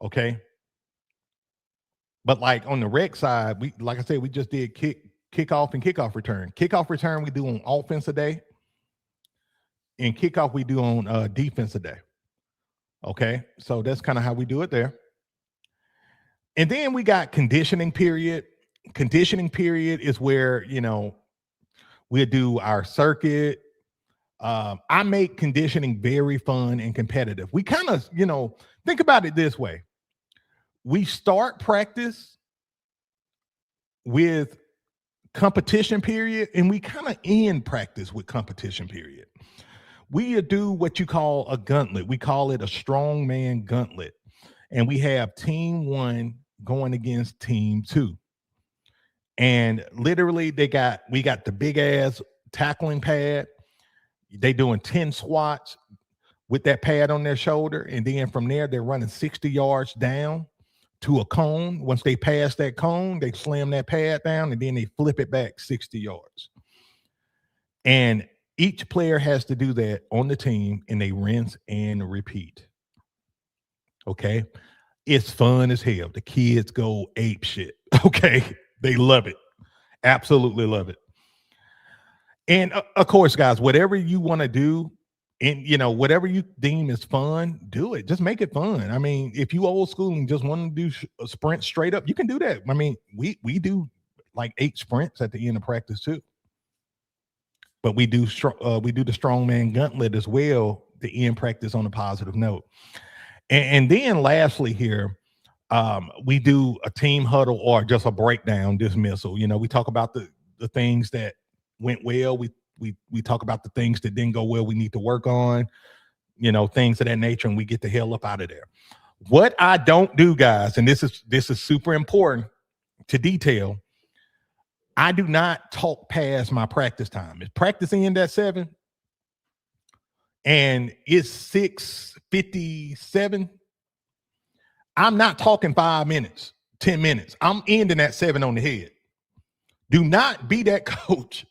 [SPEAKER 1] okay? But like on the rec side, we just did kickoff and kickoff return. Kickoff return we do on offensive day, and kickoff we do on defensive day. Okay, so that's kind of how we do it there. And then we got conditioning period. Conditioning period is where, we'll do our circuit. I make conditioning very fun and competitive. We kind of, think about it this way. We start practice with competition period, and we kind of end practice with competition period. We do what you call a gauntlet. We call it a strongman gauntlet. And we have team 1 going against team 2. And literally we got the big ass tackling pad. They doing 10 squats with that pad on their shoulder. And then from there, they're running 60 yards down to a cone. Once they pass that cone, they slam that pad down, and then they flip it back 60 yards. And each player has to do that on the team, and they rinse and repeat. Okay? It's fun as hell. The kids go ape shit. Okay? They love it. Absolutely love it. And of course, guys, whatever you want to do, and whatever you deem is fun, do it. Just make it fun. I mean, if you old school and just want to do a sprint straight up, you can do that. I mean, we do like 8 sprints at the end of practice too. But we do the strongman gauntlet as well to end practice on a positive note. And then lastly here, we do a team huddle or just a breakdown dismissal. We talk about the things that went well. We talk about the things that didn't go well, we need to work on, things of that nature, and we get the hell up out of there. What I don't do, guys, and this is super important to detail, I do not talk past my practice time. If practice end at 7 and it's 6:57, I'm not talking 5 minutes, 10 minutes. I'm ending at 7 on the head. Do not be that coach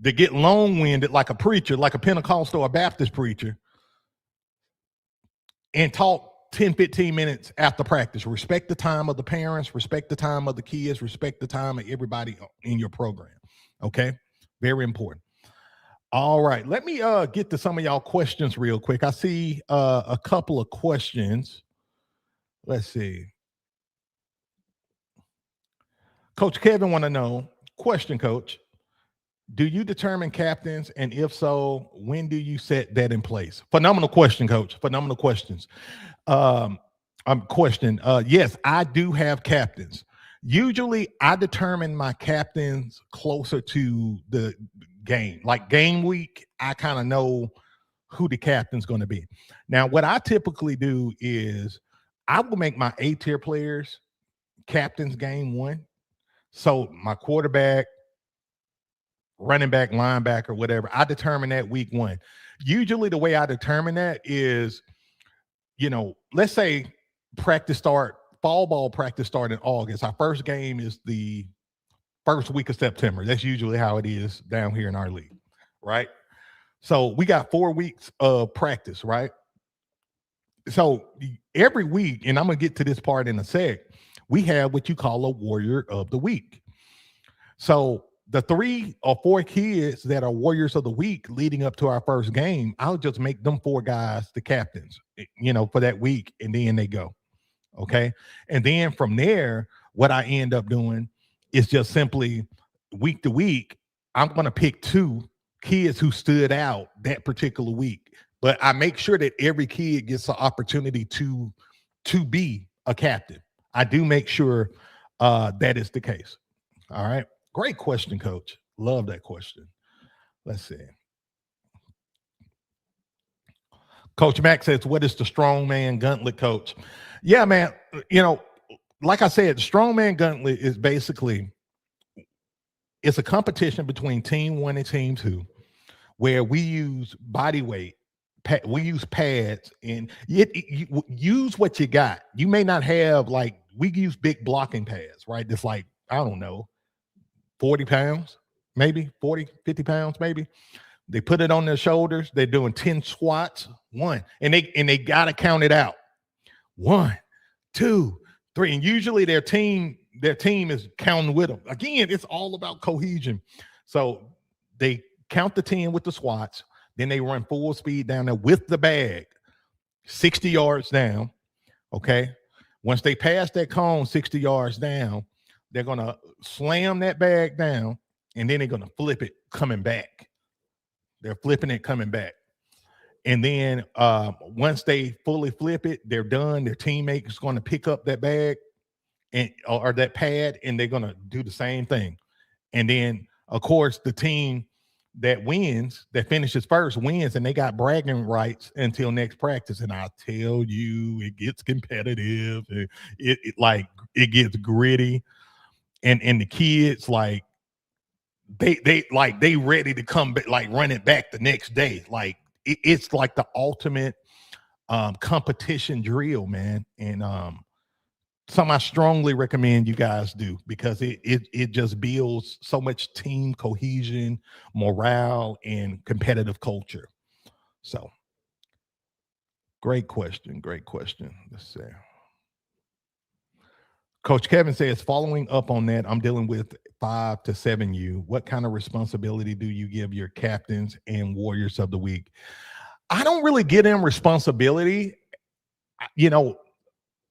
[SPEAKER 1] to get long-winded like a preacher, like a Pentecostal or Baptist preacher, and talk 10, 15 minutes after practice. Respect the time of the parents, respect the time of the kids, respect the time of everybody in your program. Okay? Very important. All right. Let me get to some of y'all questions real quick. I see a couple of questions. Let's see. Coach Kevin want to know, question, Coach. Do you determine captains? And if so, when do you set that in place? Phenomenal question, Coach. Phenomenal questions. Um, question. Yes, I do have captains. Usually I determine my captains closer to the game. Like game week, I kind of know who the captain's going to be. Now, what I typically do is I will make my A-tier players captains game one. So my quarterback, running back, linebacker, whatever, I determine that week one. Usually the way I determine that is, let's say fall ball practice start in August. Our first game is the first week of September. That's usually how it is down here in our league, right? So we got 4 weeks of practice, right? So every week, and I'm going to get to this part in a sec, we have what you call a warrior of the week. So the 3 or 4 kids that are warriors of the week leading up to our first game, I'll just make them 4 guys the captains, for that week, and then they go. Okay. And then from there, what I end up doing is just simply week to week, I'm going to pick 2 kids who stood out that particular week. But I make sure that every kid gets an opportunity to be a captain. I do make sure that is the case. All right. Great question, Coach. Love that question. Let's see. Coach Max says, what is the strongman gauntlet, Coach? Yeah, man. Like I said, the strongman gauntlet is basically, it's a competition between team 1 and team 2, where we use body weight. We use pads, and you use what you got. You may not have, like, we use big blocking pads, right? It's like, I don't know, 40 pounds, maybe 40, 50 pounds, maybe. They put it on their shoulders. They're doing 10 squats, 1, and they got to count it out. 1, 2, 3. And usually their team is counting with them. Again, it's all about cohesion. So they count the 10 with the squats. Then they run full speed down there with the bag, 60 yards down. Okay. Once they pass that cone 60 yards down, they're going to slam that bag down, and then they're going to flip it coming back. They're flipping it coming back. And then once they fully flip it, they're done. Their teammate is going to pick up that bag or that pad, and they're going to do the same thing. And then, of course, the team that finishes first wins, and they got bragging rights until next practice. And I tell you, it gets competitive. It gets gritty. And the kids, like, they ready to come back, like run it back the next day. Like it's like the ultimate competition drill, man. And something I strongly recommend you guys do, because it just builds so much team cohesion, morale, and competitive culture. So great question. Let's see. Coach Kevin says, following up on that, I'm dealing with 5 to 7U. What kind of responsibility do you give your captains and warriors of the week? I don't really give them responsibility.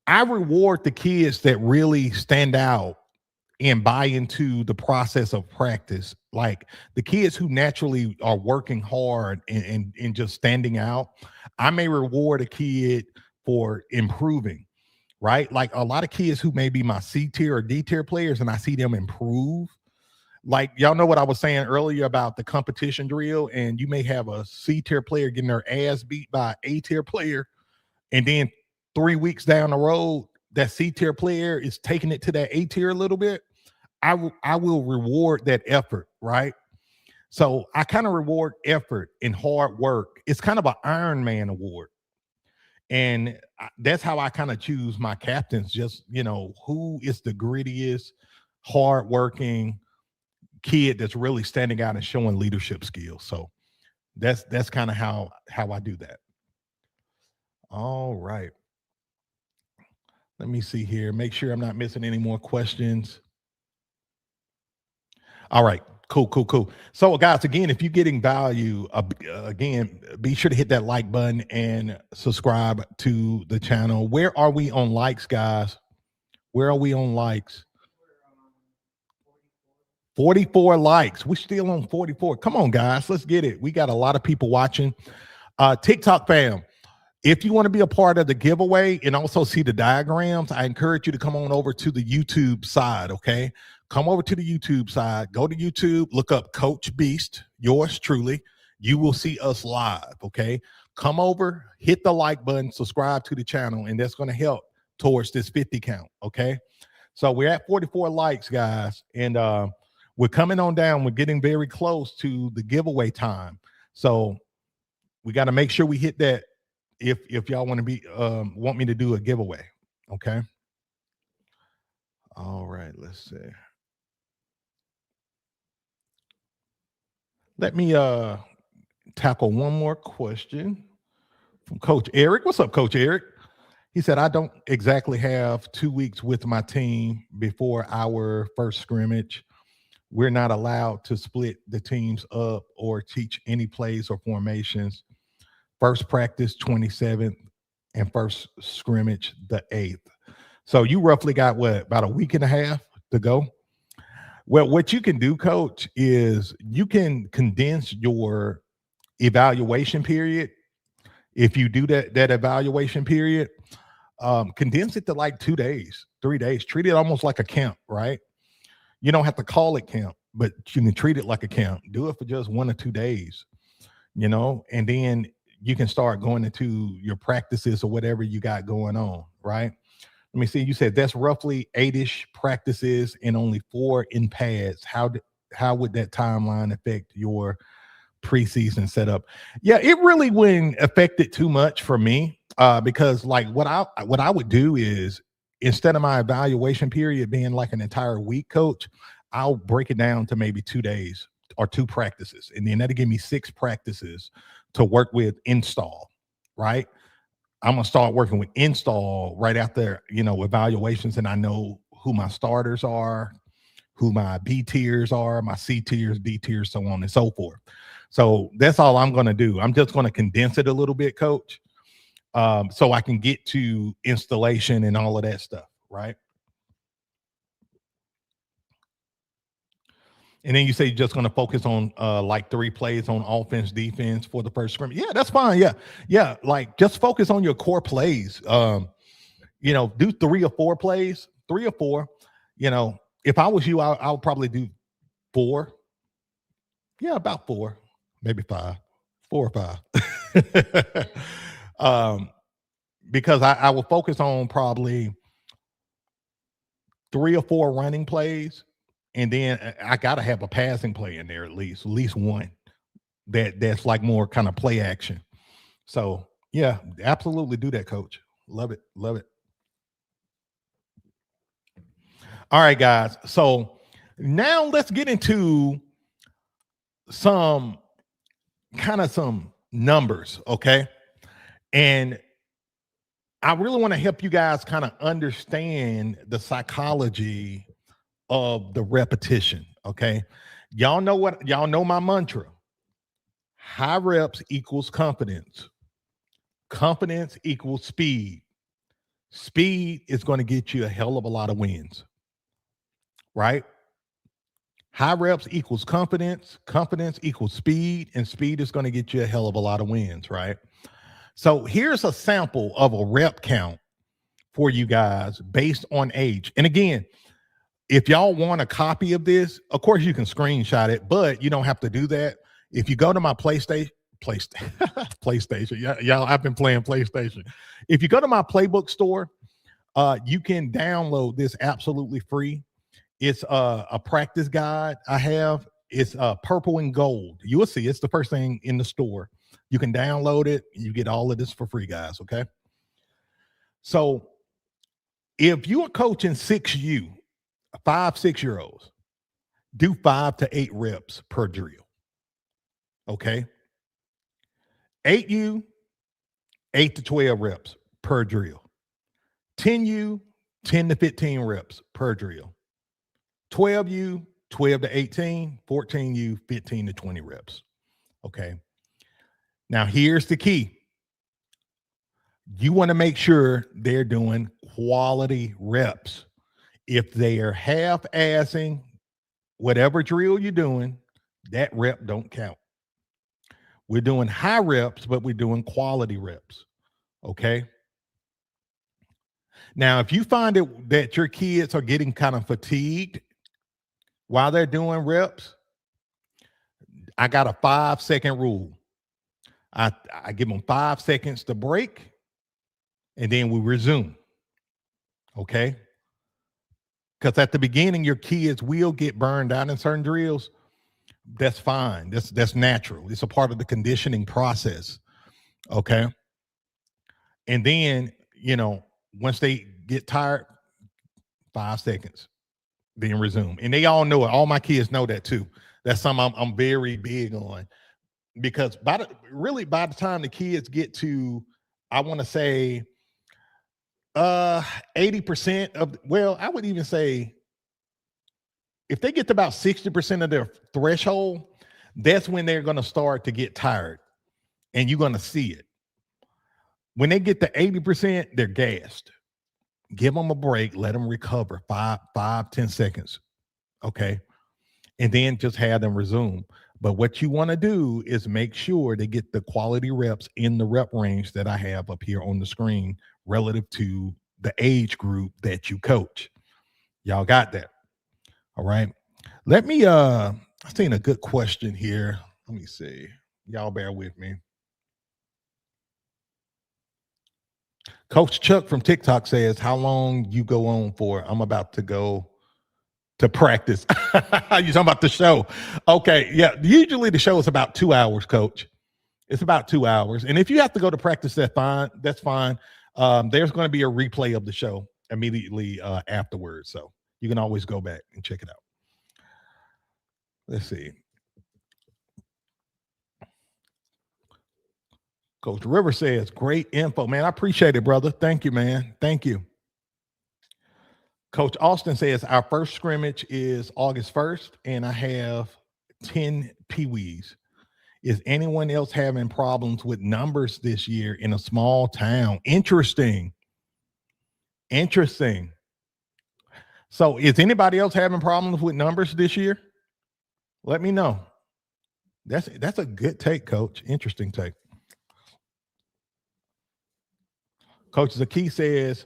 [SPEAKER 1] I reward the kids that really stand out and buy into the process of practice. Like the kids who naturally are working hard and just standing out, I may reward a kid for improving. Right? Like a lot of kids who may be my C tier or D tier players, and I see them improve. Like, y'all know what I was saying earlier about the competition drill, and you may have a C tier player getting their ass beat by an A tier player, and then 3 weeks down the road, that C tier player is taking it to that A tier a little bit. I will reward that effort, right? So I kind of reward effort and hard work. It's kind of an Iron Man award. And that's how I kind of choose my captains. Just, who is the grittiest, hardworking kid that's really standing out and showing leadership skills. So that's kind of how I do that. All right. Let me see here. Make sure I'm not missing any more questions. All right. Cool, cool, cool. So, guys, again, if you're getting value, again, be sure to hit that like button and subscribe to the channel. Where are we on likes, guys? Where are we on likes? 44 likes. We're still on 44. Come on, guys. Let's get it. We got a lot of people watching. TikTok fam, if you want to be a part of the giveaway and also see the diagrams, I encourage you to come on over to the YouTube side, okay? Come over to the YouTube side. Go to YouTube, look up Coach Beast, yours truly. You will see us live, okay? Come over, hit the like button, subscribe to the channel, and that's going to help towards this 50 count, okay? So we're at 44 likes, guys, and we're coming on down. We're getting very close to the giveaway time. So we got to make sure we hit that if y'all want to be want me to do a giveaway. Okay. All right, let's see. Let me tackle one more question from Coach Eric. What's up, Coach Eric? He said, I don't exactly have 2 weeks with my team before our first scrimmage. We're not allowed to split the teams up or teach any plays or formations. First practice 27th and first scrimmage the 8th. So you roughly got what, about a week and a half to go? Well, what you can do, coach, is you can condense your evaluation period. If you do that evaluation period, condense it to like 2 days, 3 days. Treat it almost like a camp, right? You don't have to call it camp, but you can treat it like a camp. Do it for just 1 or 2 days, and then you can start going into your practices or whatever you got going on, right? Let me see. You said that's roughly 8-ish practices and only 4 in pads. How would that timeline affect your preseason setup? Yeah, it really wouldn't affect it too much for me because like what I would do is instead of my evaluation period being like an entire week, coach, I'll break it down to maybe 2 days or 2 practices, and then that'll give me 6 practices to work with install, right? I'm gonna start working with install right after evaluations, and I know who my starters are, who my B tiers are, my C tiers, D tiers, so on and so forth. So that's all I'm gonna do. I'm just gonna condense it a little bit, coach, so I can get to installation and all of that stuff, right? And then you say you're just going to focus on like 3 plays on offense, defense for the first scrimmage. Yeah, that's fine. Yeah, yeah. Like just focus on your core plays. Do 3 or 4 plays, 3 or 4. If I was you, I would probably do 4. Yeah, about 4, maybe 5, 4 or 5. Because I will focus on probably 3 or 4 running plays. And then I got to have a passing play in there at least one that's like more kind of play action. So yeah, absolutely do that, coach. Love it. Love it. All right, guys. So now let's get into some numbers. Okay. And I really want to help you guys kind of understand the psychology of the repetition. Okay. Y'all know my mantra. High reps equals confidence. Confidence equals speed. Speed is going to get you a hell of a lot of wins, right? High reps equals confidence. Confidence equals speed, and speed is going to get you a hell of a lot of wins, right? So here's a sample of a rep count for you guys based on age. And again, if y'all want a copy of this, of course you can screenshot it, but you don't have to do that. If you go to my PlayStation, y'all, I've been playing PlayStation. If you go to my playbook store, you can download this absolutely free. It's a practice guide I have. It's purple and gold. You will see it's the first thing in the store. You can download it. You get all of this for free, guys. Okay. So if you are coaching 6U, 5-6-year-olds, do 5 to 8 reps per drill. Okay. 8U, 8 to 12 reps per drill. 10U, 10 to 15 reps per drill. 12U, 12 to 18, 14U, 15 to 20 reps. Okay. Now, here's the key. You want to make sure they're doing quality reps. If they are half-assing whatever drill you're doing, that rep don't count. We're doing high reps, but we're doing quality reps. Okay. Now, if you find that your kids are getting kind of fatigued while they're doing reps, I got a 5-second rule. I give them 5 seconds to break, and then we resume. Okay. Because at the beginning, your kids will get burned out in certain drills. That's fine. That's natural. It's a part of the conditioning process. Okay. And then, once they get tired, 5 seconds, then resume. And they all know it. All my kids know that too. That's something I'm very big on, because by the time the kids get to, I want to say 80% of, well, I would even say if they get to about 60% of their threshold, that's when they're going to start to get tired, and you're going to see it. When they get to 80%, they're gassed. Give them a break, let them recover 10 seconds. Okay. And then just have them resume. But what you want to do is make sure they get the quality reps in the rep range that I have up here on the screen relative to the age group that you coach. Y'all got that? All right. Let me, I've seen a good question here. Let me see. Y'all bear with me. Coach Chuck from TikTok says, how long you go on for? I'm about to go to practice. You talking about the show? Okay. Yeah. Usually the show is about 2 hours, Coach. It's about 2 hours. And if you have to go to practice, that's fine. That's fine. There's going to be a replay of the show immediately afterwards. So you can always go back and check it out. Let's see. Coach River says, great info, man. I appreciate it, brother. Thank you, man. Thank you. Coach Austin says, our first scrimmage is August 1st, and I have 10 peewees. Is anyone else having problems with numbers this year in a small town? Interesting. So is anybody else having problems with numbers this year? Let me know. That's a good take, Coach. Interesting take. Coach Zaki says,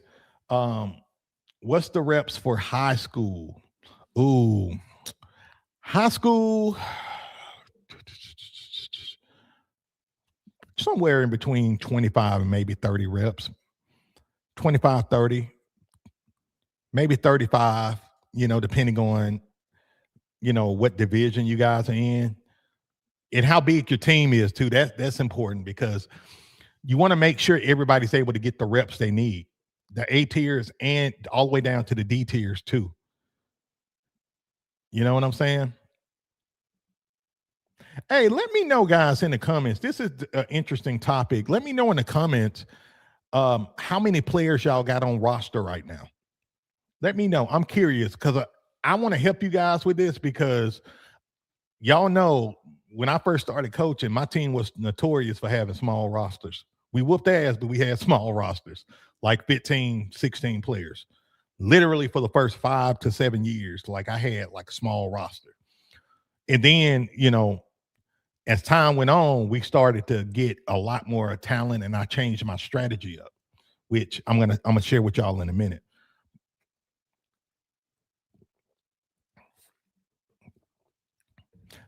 [SPEAKER 1] what's the reps for high school? Ooh, high school, somewhere in between 25 and maybe 30 reps. 25, 30, maybe 35, depending on, what division you guys are in and how big your team is too. That's important, because you want to make sure everybody's able to get the reps they need, the A tiers and all the way down to the D tiers too. You know what I'm saying? Hey, let me know, guys, in the comments. This is an interesting topic. Let me know in the comments how many players y'all got on roster right now. Let me know. I'm curious, because I want to help you guys with this, because y'all know when I first started coaching, my team was notorious for having small rosters. We whooped ass, but we had small rosters, like 15, 16 players. Literally for the first 5 to 7 years, like I had like a small roster. And then, as time went on, we started to get a lot more talent, and I changed my strategy up, which I'm gonna share with y'all in a minute.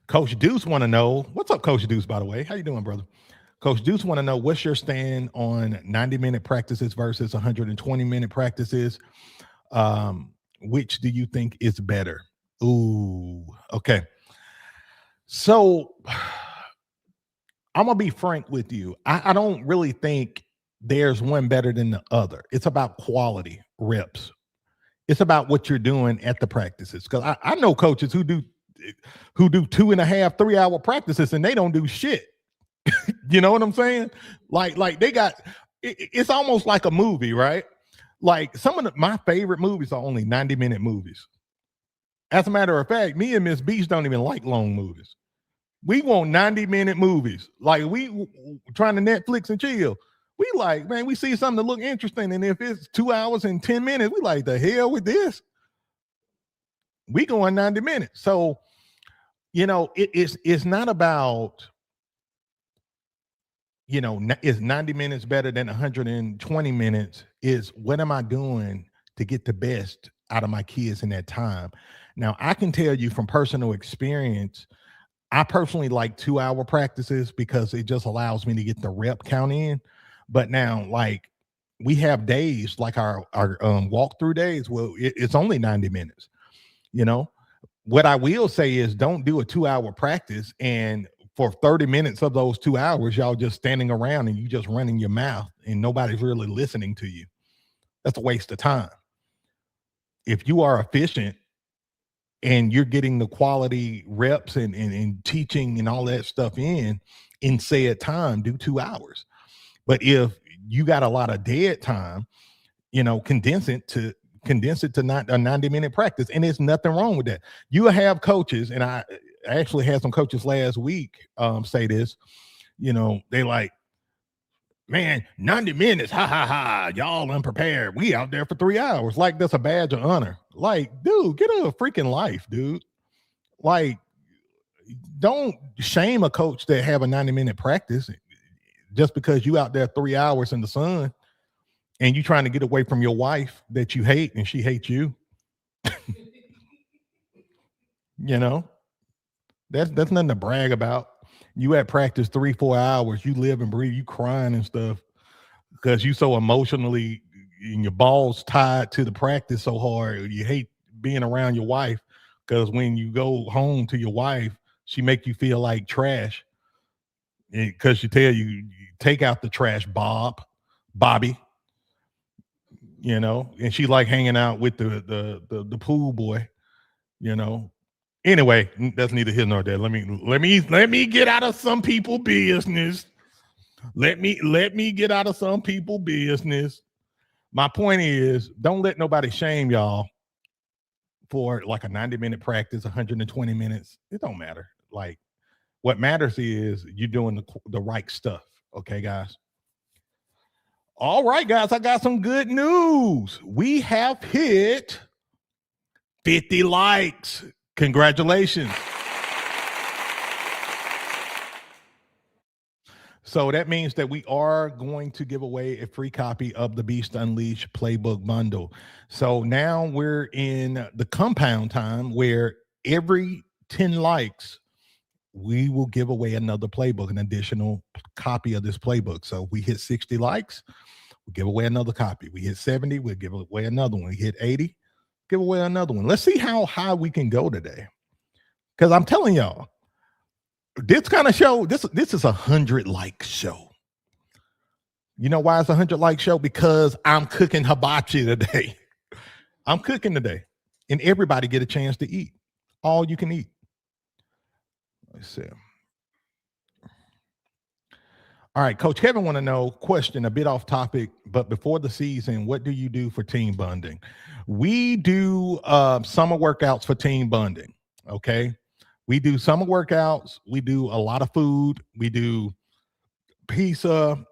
[SPEAKER 1] Coach Deuce want to know, what's up, Coach Deuce, by the way? How you doing, brother? Coach Deuce want to know, what's your stand on 90-minute practices versus 120-minute practices? Which do you think is better? Ooh, okay. So I'm going to be frank with you. I don't really think there's one better than the other. It's about quality reps. It's about what you're doing at the practices. Because I know coaches who do 2.5, 3 hour practices, and they don't do shit. You know what I'm saying? Like they got, it's almost like a movie, right? Like some of my favorite movies are only 90-minute movies. As a matter of fact, me and Miss Beach don't even like long movies. We want 90-minute movies. Like we trying to Netflix and chill. We like, man, we see something that look interesting. And if it's 2 hours and 10 minutes, we like, the hell with this. We going 90 minutes. So, it's not about, is 90 minutes better than 120 minutes? Is what am I doing to get the best out of my kids in that time? Now, I can tell you from personal experience, I personally like 2-hour practices because it just allows me to get the rep count in. But now, like, we have days like our walkthrough days. Well, it's only 90 minutes. What I will say is don't do a 2-hour practice and for 30 minutes of those 2 hours, y'all just standing around and you just running your mouth and nobody's really listening to you. That's a waste of time. If you are efficient and you're getting the quality reps and teaching and all that stuff in said time, do 2 hours. But if you got a lot of dead time, condense it to not a 90-minute practice. And there's nothing wrong with that. You have coaches, and I actually had some coaches last week say this, they like, man, 90 minutes, ha ha ha, y'all unprepared. We out there for 3 hours. Like that's a badge of honor. Like, dude, get a freaking life, dude. Like, don't shame a coach that have a 90-minute practice just because you out there 3 hours in the sun and you trying to get away from your wife that you hate and she hates you. That's nothing to brag about. You at practice 3-4 hours, you live and breathe, you crying and stuff because you so emotionally and your balls tied to the practice so hard. You hate being around your wife because when you go home to your wife, she make you feel like trash because she tell you take out the trash, Bobby, and she like hanging out with the pool boy, Anyway, that's neither here nor there. Let me get out of some people business. Let me get out of some people business. My point is, don't let nobody shame y'all for like a 90-minute practice, 120 minutes. It don't matter. Like, what matters is you doing the right stuff. Okay, guys. All right, guys, I got some good news. We have hit 50 likes. Congratulations. So that means that we are going to give away a free copy of the Beast Unleashed Playbook Bundle. So now we're in the compound time where every 10 likes, we will give away another playbook, an additional copy of this playbook. So if we hit 60 likes, we'll give away another copy. We hit 70, we'll give away another one. We hit 80, give away another one. Let's see how high we can go today. Because I'm telling y'all, this kind of show, this is 100 like show. You know why it's 100 like show? Because I'm cooking hibachi today. I'm cooking today. And everybody get a chance to eat. All you can eat. Let's see. All right, Coach Kevin want to know, question a bit off topic, but before the season, what do you do for team bonding? We do summer workouts for team bonding, okay? We do summer workouts. We do a lot of food. We do pizza.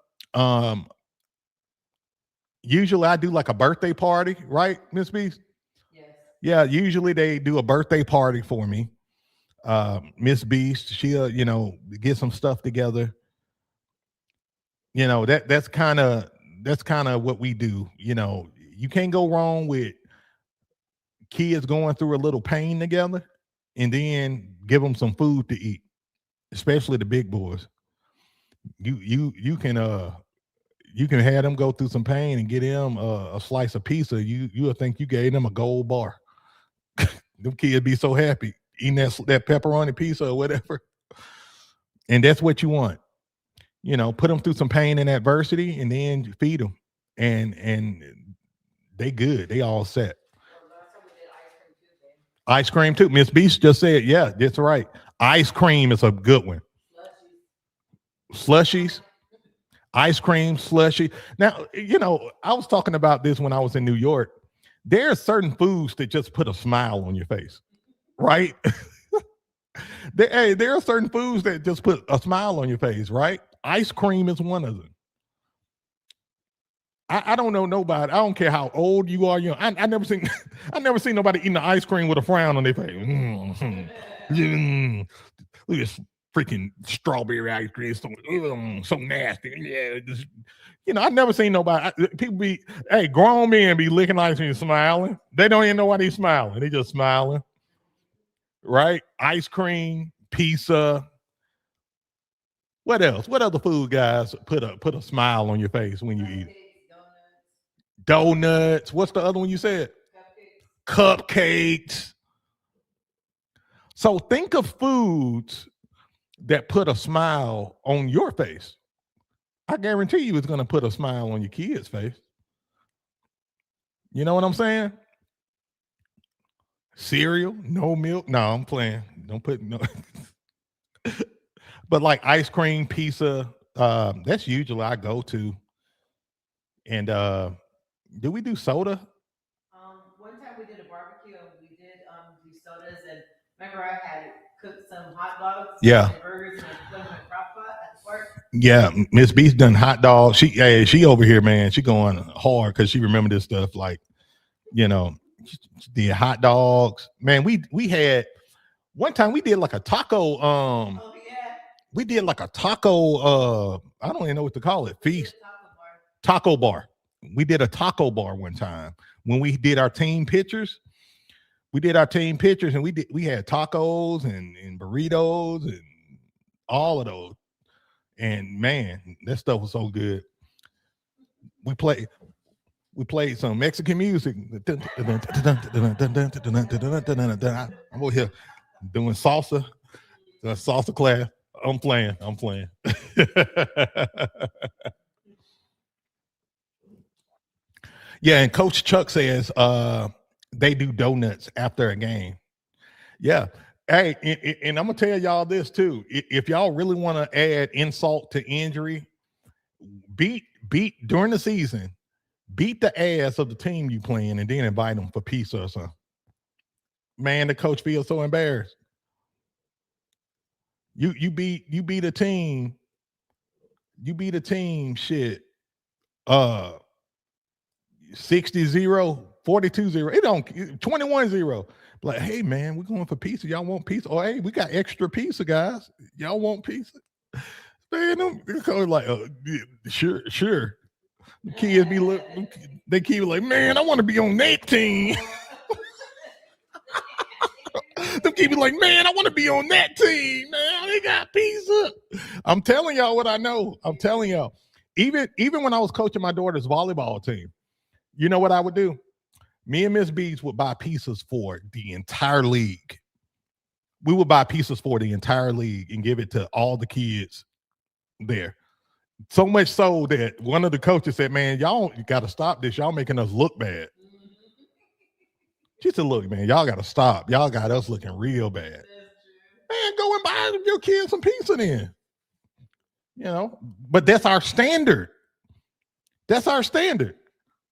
[SPEAKER 1] Usually I do like a birthday party, right, Miss Beast? Yes. Yeah, usually they do a birthday party for me. Miss Beast, she'll, get some stuff together. That's kind of what we do. You can't go wrong with kids going through a little pain together and then give them some food to eat, especially the big boys. You can have them go through some pain and get them a slice of pizza. You'll think you gave them a gold bar. Them kids be so happy eating that pepperoni pizza or whatever. And that's what you want. Put them through some pain and adversity and then feed them. And they good. They all set. Ice cream too. Miss Beast just said, yeah, that's right. Ice cream is a good one. Slushies. Ice cream, slushy. Now, I was talking about this when I was in New York. There are certain foods that just put a smile on your face, right? There are certain foods that just put a smile on your face, right? Ice cream is one of them. I don't know nobody. I don't care how old you are. I never seen I never seen nobody eating the ice cream with a frown on their face. Look at this freaking strawberry ice cream, so nasty. Yeah, I never seen nobody. People be, hey, grown men be licking ice cream, smiling. They don't even know why they smiling. They just smiling, right? Ice cream, pizza. What else? What other food, guys, put a smile on your face when you eat it? Donuts. What's the other one you said? Cupcakes. So think of foods that put a smile on your face. I guarantee you it's going to put a smile on your kid's face. You know what I'm saying? Cereal, no milk. No, I'm playing. Don't put no. But like ice cream, pizza, that's usually I go to. And do we do soda?
[SPEAKER 2] One time we did a barbecue and we did do sodas and remember I had cooked some hot dogs
[SPEAKER 1] Yeah.
[SPEAKER 2] and burgers and I put them in a crock pot at the park.
[SPEAKER 1] Yeah, Miss B's done hot dogs. She over here, man. She going hard because she remember this stuff. Like, she did hot dogs. Man, we had one time we did like a taco.
[SPEAKER 2] Oh yeah.
[SPEAKER 1] We did like a taco. I don't even know what to call it. Feast. Taco bar. We did a taco bar one time when we did our team pictures. We did our team pictures and we had tacos and burritos and all of those. And man, that stuff was so good. We played some Mexican music. I'm over here doing salsa, the salsa class. I'm playing. Yeah, and Coach Chuck says they do donuts after a game. Yeah. Hey, and I'm gonna tell y'all this too. If y'all really want to add insult to injury, beat during the season, beat the ass of the team you playing, and then invite them for pizza or something. Man, the coach feels so embarrassed. You beat a team. You beat a team. Shit. 60-0, 42-0. It don't 21-0. Like, hey man, we're going for pizza. Y'all want pizza? Or hey, we got extra pizza, guys. Y'all want pizza? Man, they're like, sure. The kids they keep like, man, I want to be on that team. Them kids be like, man, I want to be on that team. Man, they got pizza. I'm telling y'all what I know. I'm telling y'all. Even when I was coaching my daughter's volleyball team, you know what I would do? Me and Miss Bees would buy pizzas for the entire league. We would buy pizzas for the entire league and give it to all the kids there. So much so that one of the coaches said, man, y'all got to stop this. Y'all making us look bad. She said, look, man, y'all got to stop. Y'all got us looking real bad. Man, go and buy your kids some pizza then. But that's our standard. That's our standard.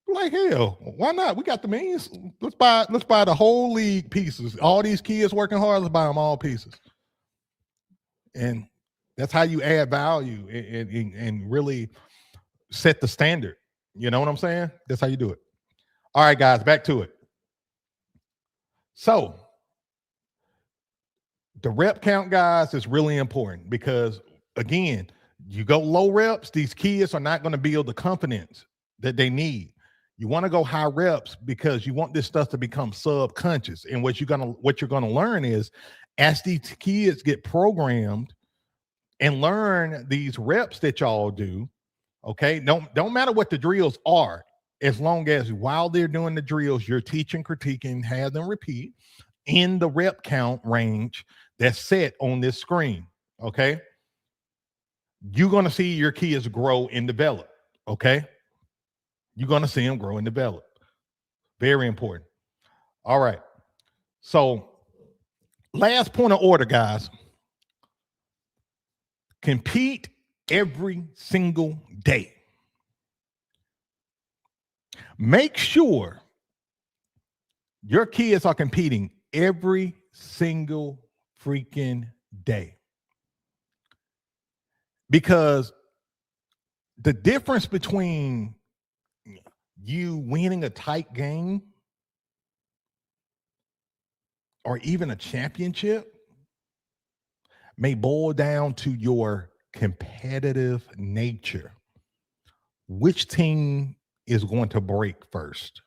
[SPEAKER 1] Like, hell, why not? We got the means. Let's buy the whole league pieces. All these kids working hard, let's buy them all pieces. And that's how you add value and really set the standard. You know what I'm saying? That's how you do it. All right, guys, back to it. So the rep count, guys, is really important because, again, you go low reps, these kids are not going to build the confidence that they need. You want to go high reps because you want this stuff to become subconscious. And what you're gonna learn is, as these kids get programmed and learn these reps that y'all do, okay, don't matter what the drills are, as long as while they're doing the drills, you're teaching, critiquing, have them repeat in the rep count range that's set on this screen. Okay, you're gonna see your kids grow and develop. Okay. You're going to see them grow and develop. Very important. All right. So, last point of order, guys. Compete every single day. Make sure your kids are competing every single freaking day. Because the difference between you winning a tight game or even a championship may boil down to your competitive nature. Which team is going to break first?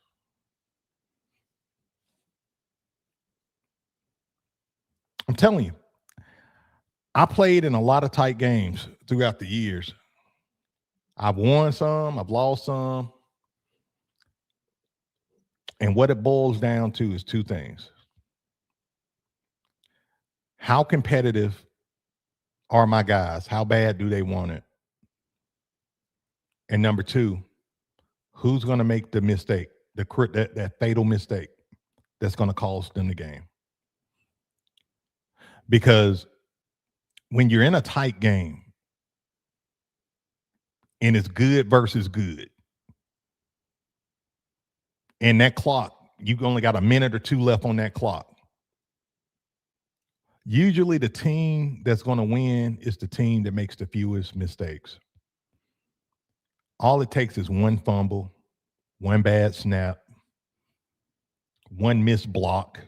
[SPEAKER 1] I'm telling you, I played in a lot of tight games throughout the years. I've won some, I've lost some. And what it boils down to is two things. How competitive are my guys? How bad do they want it? And number two, who's going to make the mistake, that fatal mistake that's going to cost them the game? Because when you're in a tight game and it's good versus good, and that clock, you've only got a minute or two left on that clock. Usually the team that's going to win is the team that makes the fewest mistakes. All it takes is one fumble, one bad snap, one missed block,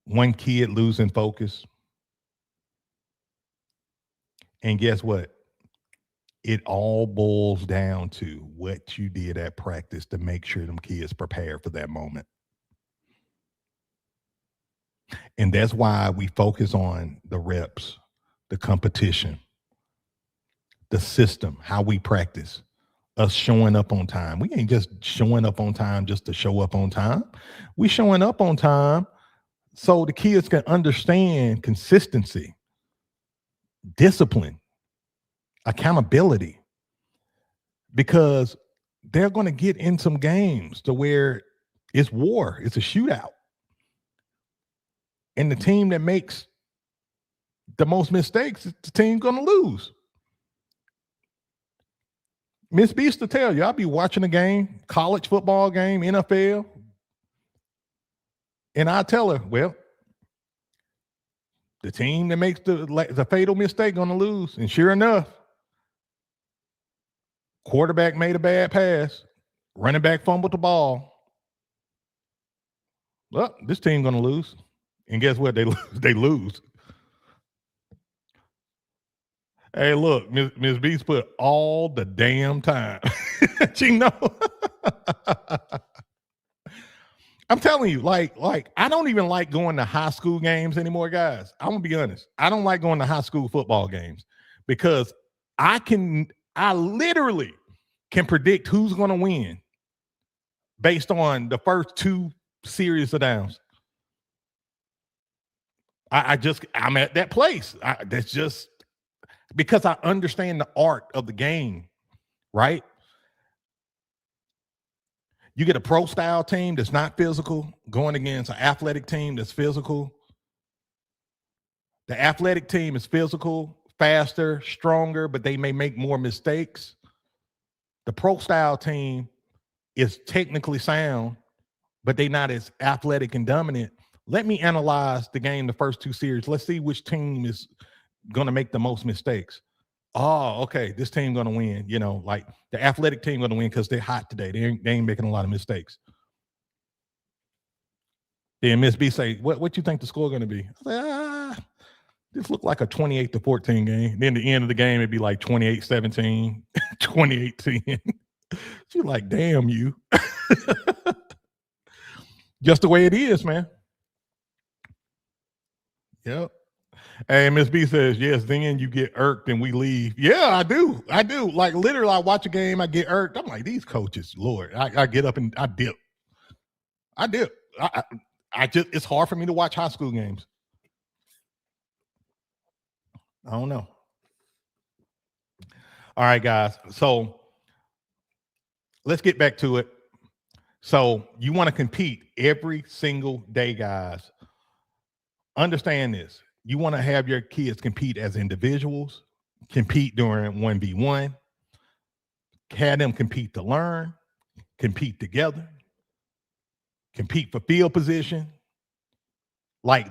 [SPEAKER 1] one kid losing focus. And guess what? It all boils down to what you did at practice to make sure them kids prepare for that moment. And that's why we focus on the reps, the competition, the system, how we practice, us showing up on time. We ain't just showing up on time just to show up on time. We showing up on time so the kids can understand consistency, discipline, accountability, because they're going to get in some games to where it's war, it's a shootout. And the team that makes the most mistakes is the team going to lose. Miss B used to tell you, I'll be watching a game, college football game, NFL, and I tell her, well, the team that makes the fatal mistake going to lose. And sure enough, quarterback made a bad pass, running back fumbled the ball. Well, this team going to lose. And guess what? They lose. Hey, look, Miss B's put all the damn time. She know. I'm telling you, like I don't even like going to high school games anymore, guys. I'm gonna be honest. I don't like going to high school football games because I literally can predict who's gonna win based on the first two series of downs. I'm at that place. That's just because I understand the art of the game, right? You get a pro style team that's not physical going against an athletic team that's physical. The athletic team is physical, faster, stronger, but they may make more mistakes. The pro style team is technically sound, but they're not as athletic and dominant. Let me analyze the game, the first two series. Let's see which team is going to make the most mistakes. Oh, okay, this team going to win. You know, like the athletic team going to win because they're hot today. They ain't making a lot of mistakes. Then Miss B say, what you think the score going to be? I say, this looked like a 28-14 game. Then the end of the game, it'd be like 28-17, 28-10. She's like, damn you. Just the way it is, man. Yep. Hey, Miss B says, yes, then you get irked and we leave. Yeah, I do. Like literally, I watch a game, I get irked. I'm like, these coaches, Lord. I get up and I dip. I just, it's hard for me to watch high school games. I don't know. All right, guys. So let's get back to it. So you want to compete every single day, guys. Understand this. You want to have your kids compete as individuals, compete during 1v1, have them compete to learn, compete together, compete for field position. Like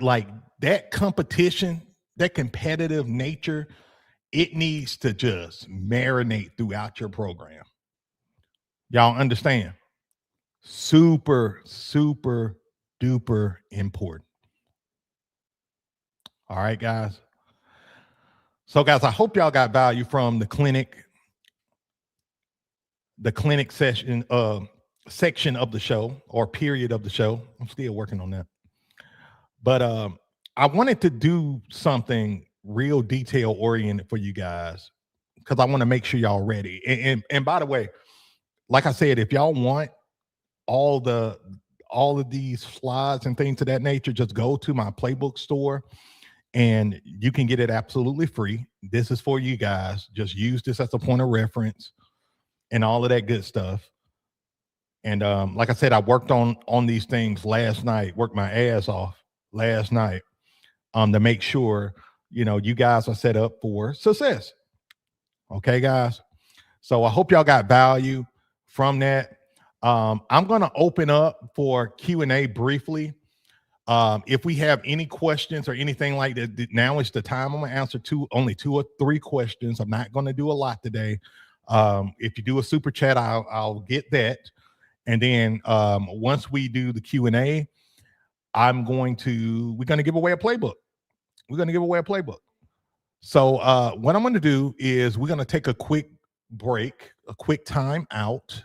[SPEAKER 1] that competition, that competitive nature, it needs to just marinate throughout your program. Y'all understand? Super, super duper important. All right, guys. So, guys, I hope y'all got value from the clinic session section of the show or period of the show. I'm still working on that. But I wanted to do something real detail oriented for you guys because I want to make sure y'all ready. And by the way, like I said, if y'all want all of these slides and things of that nature, just go to my playbook store and you can get it absolutely free. This is for you guys. Just use this as a point of reference and all of that good stuff. And like I said, I worked on these things last night, worked my ass off last night to make sure, you guys are set up for success. Okay, guys. So I hope y'all got value from that. I'm going to open up for Q&A briefly. If we have any questions or anything like that, now is the time. I'm going to answer only 2 or 3 questions. I'm not going to do a lot today. If you do a super chat, I'll get that. And then once we do the Q&A, we're going to give away a playbook. We're going to give away a playbook. So what I'm going to do is we're going to take a quick break, a quick time out.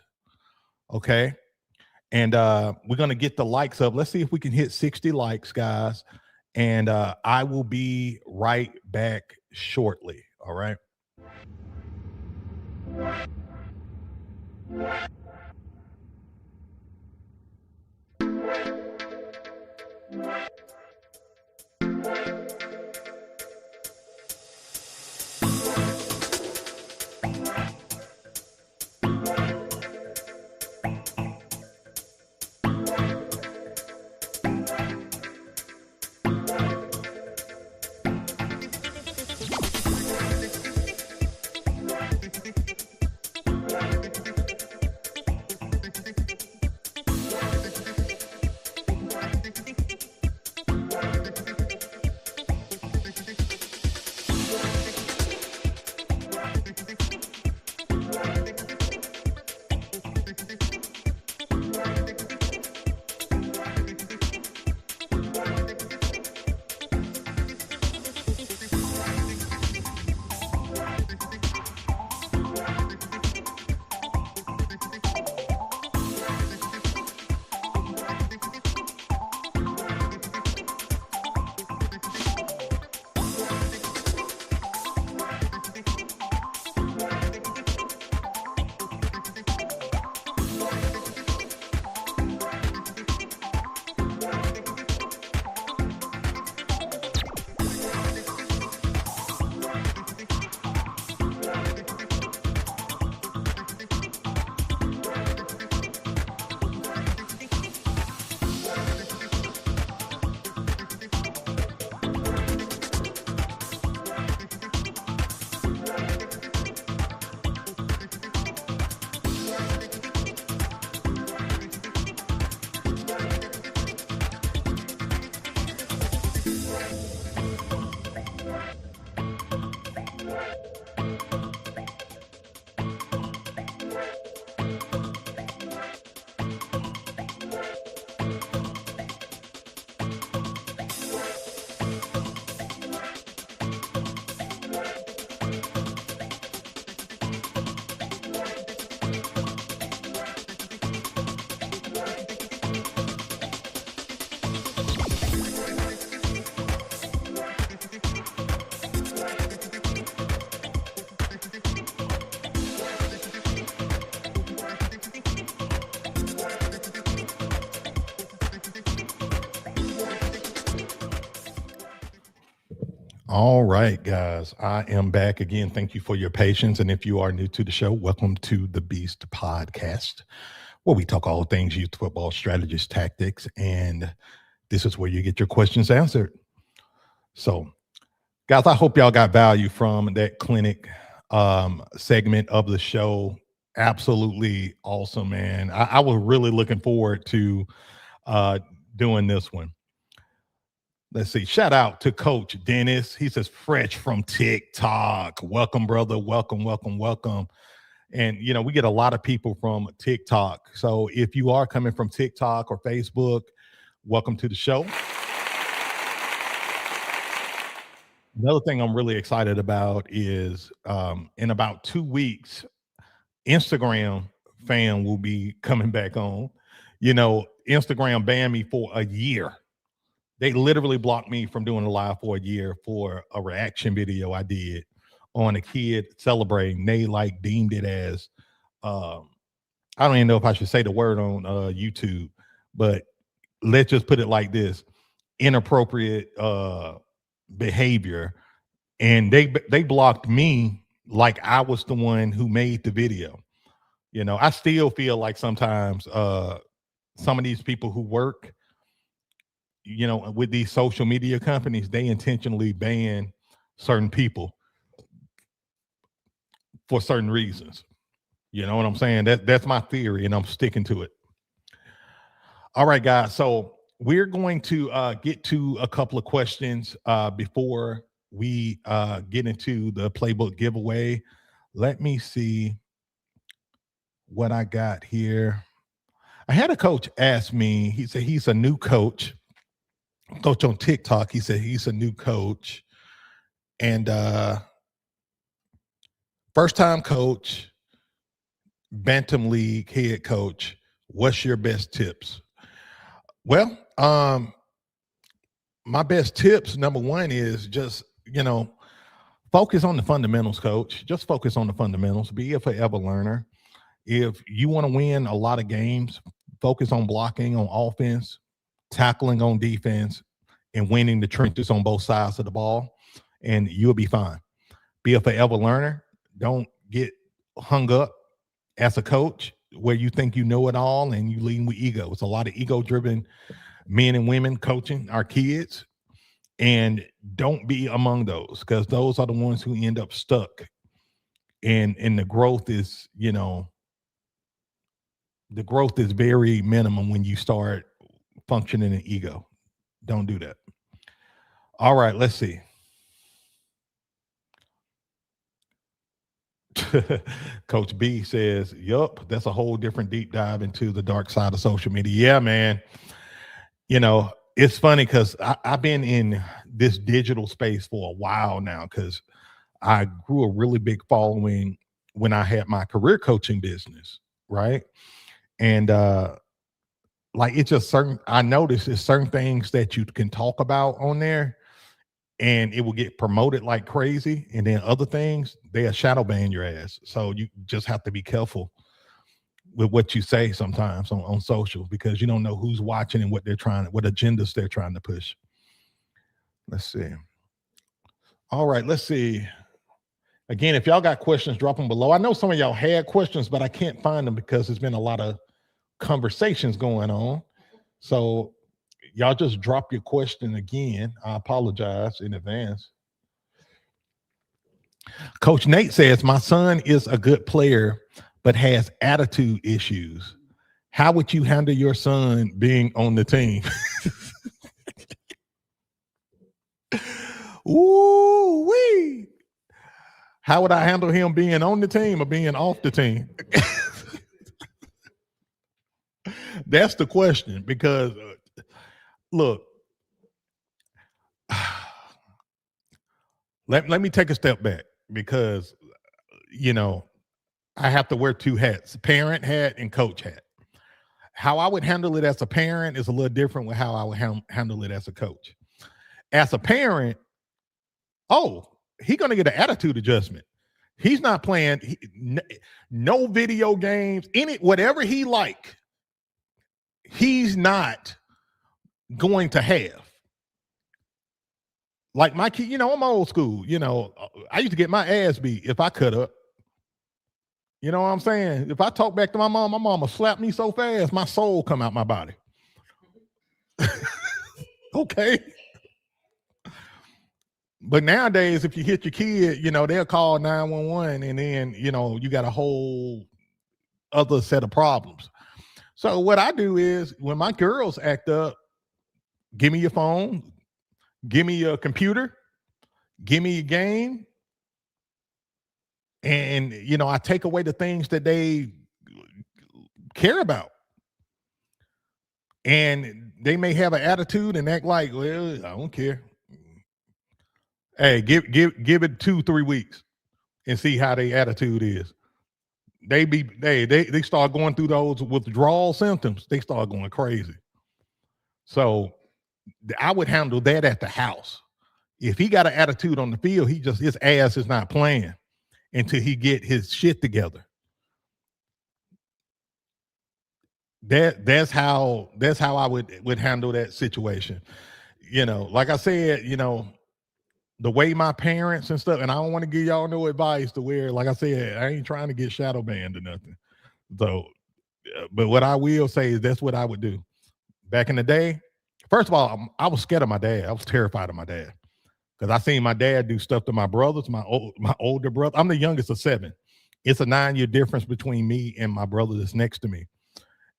[SPEAKER 1] Okay. And we're going to get the likes up. Let's see if we can hit 60 likes, guys. And I will be right back shortly. All right. All right, guys, I am back again. Thank you for your patience. And if you are new to the show, welcome to the Beast Podcast, where we talk all things youth football strategies, tactics, and this is where you get your questions answered. So Guys, I hope y'all got value from that clinic segment of the show. Absolutely awesome, man. I was really looking forward to uh, doing this one. Let's see. Shout out to Coach Dennis. He says, fresh from TikTok. Welcome, brother. Welcome, welcome, welcome. And, you know, we get a lot of people from TikTok. So if you are coming from TikTok or Facebook, welcome to the show. Another thing I'm really excited about is in about 2 weeks, Instagram fan will be coming back on. You know, Instagram banned me for a year. They literally blocked me from doing a live for a year for a reaction video I did on a kid celebrating. They like deemed it as I don't even know if I should say the word on YouTube, but let's just put it like this: inappropriate behavior. And they blocked me like I was the one who made the video. You know, I still feel like sometimes some of these people who work, you know, with these social media companies, they intentionally ban certain people for certain reasons. You know what I'm saying? That's my theory, and I'm sticking to it. All right, guys. So we're going to get to a couple of questions before we get into the playbook giveaway. Let me see what I got here. I had a coach ask me, he said he's a new coach on TikTok. He said he's a new coach and first time coach, Bantam League head coach. What's your best tips? Well, my best tips, number one, is just, you know, focus on the fundamentals, coach. Just focus on the fundamentals. Be a forever learner. If you want to win a lot of games, focus on blocking on offense, tackling on defense, and winning the trenches on both sides of the ball, and you'll be fine. Be a forever learner. Don't get hung up as a coach where you think you know it all and you lead with ego. It's a lot of ego-driven men and women coaching our kids, and don't be among those, because those are the ones who end up stuck. And the growth is, you know, the growth is very minimum when you start functioning in ego. Don't do that. All right, let's see. Coach B says, yup, that's a whole different deep dive into the dark side of social media. Yeah, man. You know, it's funny because I've been in this digital space for a while now, because I grew a really big following when I had my career coaching business, right? And like, it's just certain, I noticed there's certain things that you can talk about on there and it will get promoted like crazy. And then other things, they'll shadow ban your ass. So you just have to be careful with what you say sometimes on social, because you don't know who's watching and what agendas they're trying to push. Let's see. All right, let's see. Again, if y'all got questions, drop them below. I know some of y'all had questions, but I can't find them because there's been a lot of conversations going on. So y'all just drop your question again. I apologize in advance. Coach Nate says, my son is a good player, but has attitude issues. How would you handle your son being on the team? Ooh wee. How would I handle him being on the team or being off the team? That's the question, because look, let me take a step back, because, you know, I have to wear two hats, parent hat and coach hat. How I would handle it as a parent is a little different with how I would handle it as a coach. As a parent, he's going to get an attitude adjustment. He's not playing no video games, whatever he like, he's not going to have. Like my kid, you know, I'm old school. You know, I used to get my ass beat if I cut up. You know what I'm saying? If I talk back to my mom will slap me so fast, my soul come out my body. Okay. But nowadays, if you hit your kid, they'll call 911, and then you got a whole other set of problems. So what I do is when my girls act up, give me your phone, give me your computer, give me your game, and I take away the things that they care about. And they may have an attitude and act like, well, I don't care. Hey, give it 2-3 weeks and see how their attitude is. They start going through those withdrawal symptoms. They start going crazy. So I would handle that at the house. If he got an attitude on the field, his ass is not playing until he get his shit together. That's how I would handle that situation. Like I said, the way my parents and stuff, and I don't want to give y'all no advice to where, like I said, I ain't trying to get shadow banned or nothing. So, but what I will say is that's what I would do. Back in the day, first of all, I was scared of my dad. I was terrified of my dad because I seen my dad do stuff to my brothers, my older brother. I'm the youngest of 7. It's a 9-year difference between me and my brother that's next to me.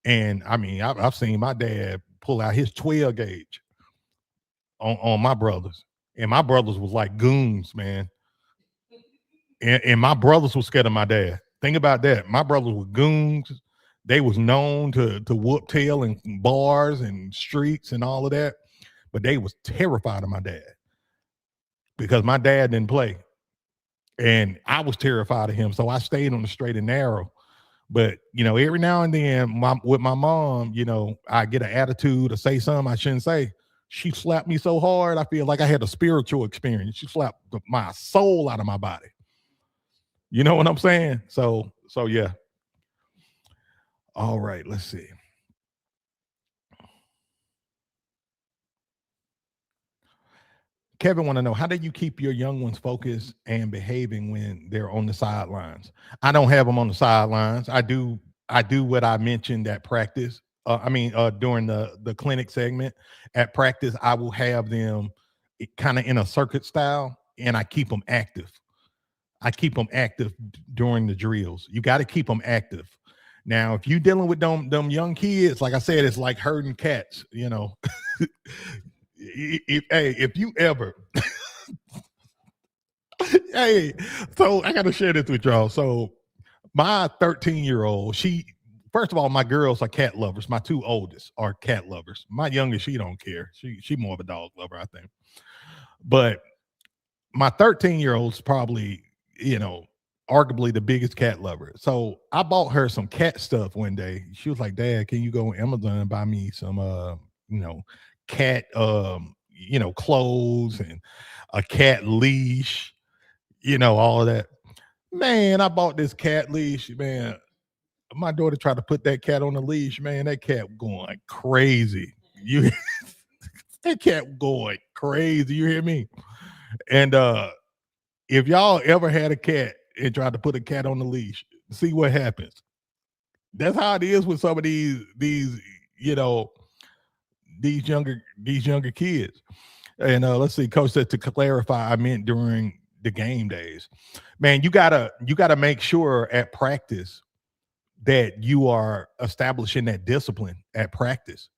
[SPEAKER 1] And I mean, I've seen my dad pull out his 12 gauge on my brothers. And my brothers was like goons, man. And my brothers was scared of my dad. Think about that. My brothers were goons. They was known to whoop tail in bars and streets and all of that. But they was terrified of my dad because my dad didn't play. And I was terrified of him. So I stayed on the straight and narrow. But, every now and then with my mom, I get an attitude or say something I shouldn't say. She slapped me so hard, I feel like I had a spiritual experience. She slapped my soul out of my body. You know what I'm saying? So yeah. All right, let's see. Kevin want to know, how do you keep your young ones focused and behaving when they're on the sidelines? I don't have them on the sidelines. I do what I mentioned at practice. During the clinic segment at practice, I will have them kind of in a circuit style, and I keep them active. I keep them active during the drills. You got to keep them active. Now, if you're dealing with them young kids, like I said, it's like herding cats. If you ever, hey, so I got to share this with y'all. So my 13-year-old, first of all, my girls are cat lovers. My 2 oldest are cat lovers. My youngest, she don't care. She more of a dog lover, I think. But my 13-year-old's probably, arguably the biggest cat lover. So I bought her some cat stuff one day. She was like, Dad, can you go on Amazon and buy me some cat clothes and a cat leash, all of that. Man, I bought this cat leash, man. My daughter tried to put that cat on the leash, man. That cat going crazy. That cat going crazy. You hear me? And if y'all ever had a cat and tried to put a cat on the leash, see what happens. That's how it is with some of these younger kids. And let's see, Coach said, to clarify, I meant during the game days. Man, you gotta make sure at practice that you are establishing that discipline at practice.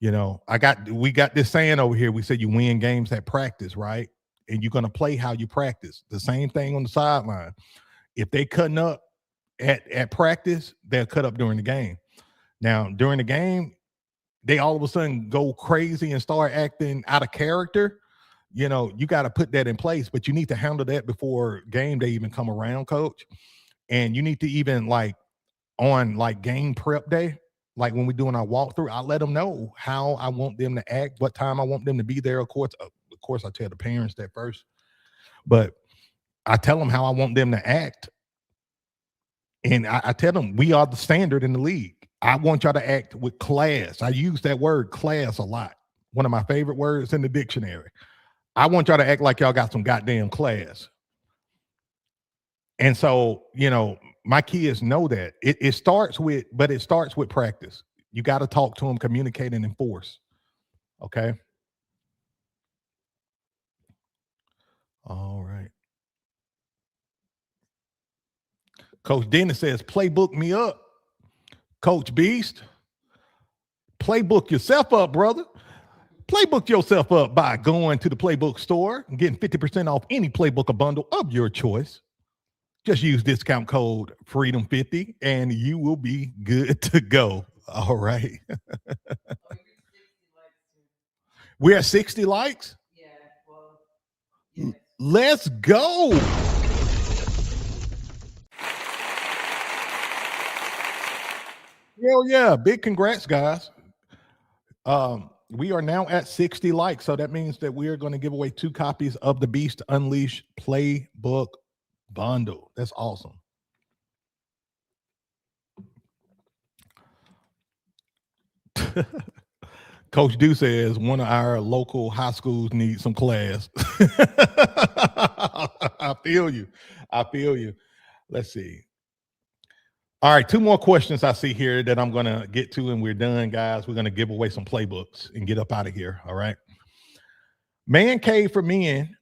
[SPEAKER 1] We got this saying over here. We said you win games at practice, right? And you're going to play how you practice. The same thing on the sideline. If they cutting up at practice, they'll cut up during the game. Now, during the game, they all of a sudden go crazy and start acting out of character. You got to put that in place, but you need to handle that before game day even come around, Coach. And you need to even on game prep day, like when we're doing our walkthrough, I let them know how I want them to act, what time I want them to be there. Of course, I tell the parents that first, but I tell them how I want them to act. And I tell them we are the standard in the league. I want y'all to act with class. I use that word class a lot. One of my favorite words in the dictionary. I want y'all to act like y'all got some goddamn class. And so, my kids know that it starts with practice. You got to talk to them, communicate, and enforce. Okay. Coach Dennis says, playbook me up. Coach Beast, playbook yourself up, brother. Playbook yourself up by going to the Playbook store and getting 50% off any playbook or bundle of your choice. Just use discount code FREEDOM50 and you will be good to go. All right. We're at 60 likes?
[SPEAKER 2] Yeah, well, yes.
[SPEAKER 1] Let's go. Hell yeah. Big congrats, guys. We are now at 60 likes. So that means that we are going to give away 2 copies of the Beast Unleashed Playbook Bundle. That's awesome. Coach Du says one of our local high schools needs some class. I feel you. I feel you. Let's see. All right, 2 more questions I see here that I'm going to get to, and we're done, guys. We're going to give away some playbooks and get up out of here. All right. Man Cave for Men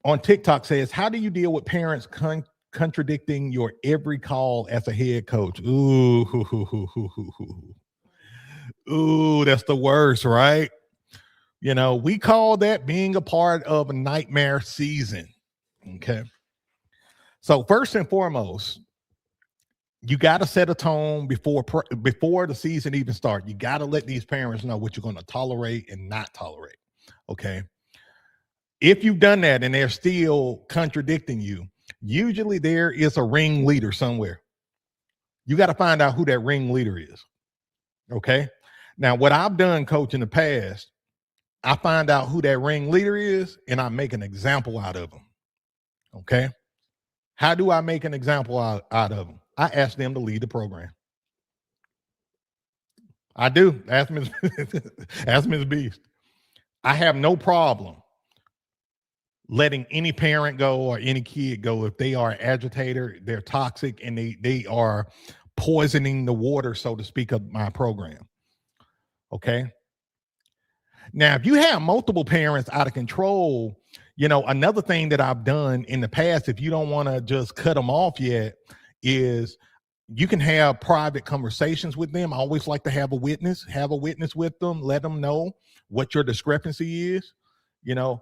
[SPEAKER 1] on TikTok says, how do you deal with parents contradicting your every call as a head coach? Ooh, ooh, that's the worst, right? You know, we call that being a part of a nightmare season. Okay. So first and foremost, you got to set a tone before the season even starts. You got to let these parents know what you're going to tolerate and not tolerate. Okay. If you've done that and they're still contradicting you, usually there is a ringleader somewhere. You got to find out who that ringleader is. Okay. Now, what I've done, coach, in the past, I find out who that ringleader is and I make an example out of them. Okay. How do I make an example out of them? I ask them to lead the program. I do. Ask Ms. Beast. I have no problem letting any parent go or any kid go if they are an agitator, they're toxic, and they are poisoning the water, so to speak, of my program. Okay. Now, if you have multiple parents out of control, you know, another thing that I've done in the past, if you don't want to just cut them off yet, is you can have private conversations with them. I always like to have a witness with them, let them know what your discrepancy is. You know,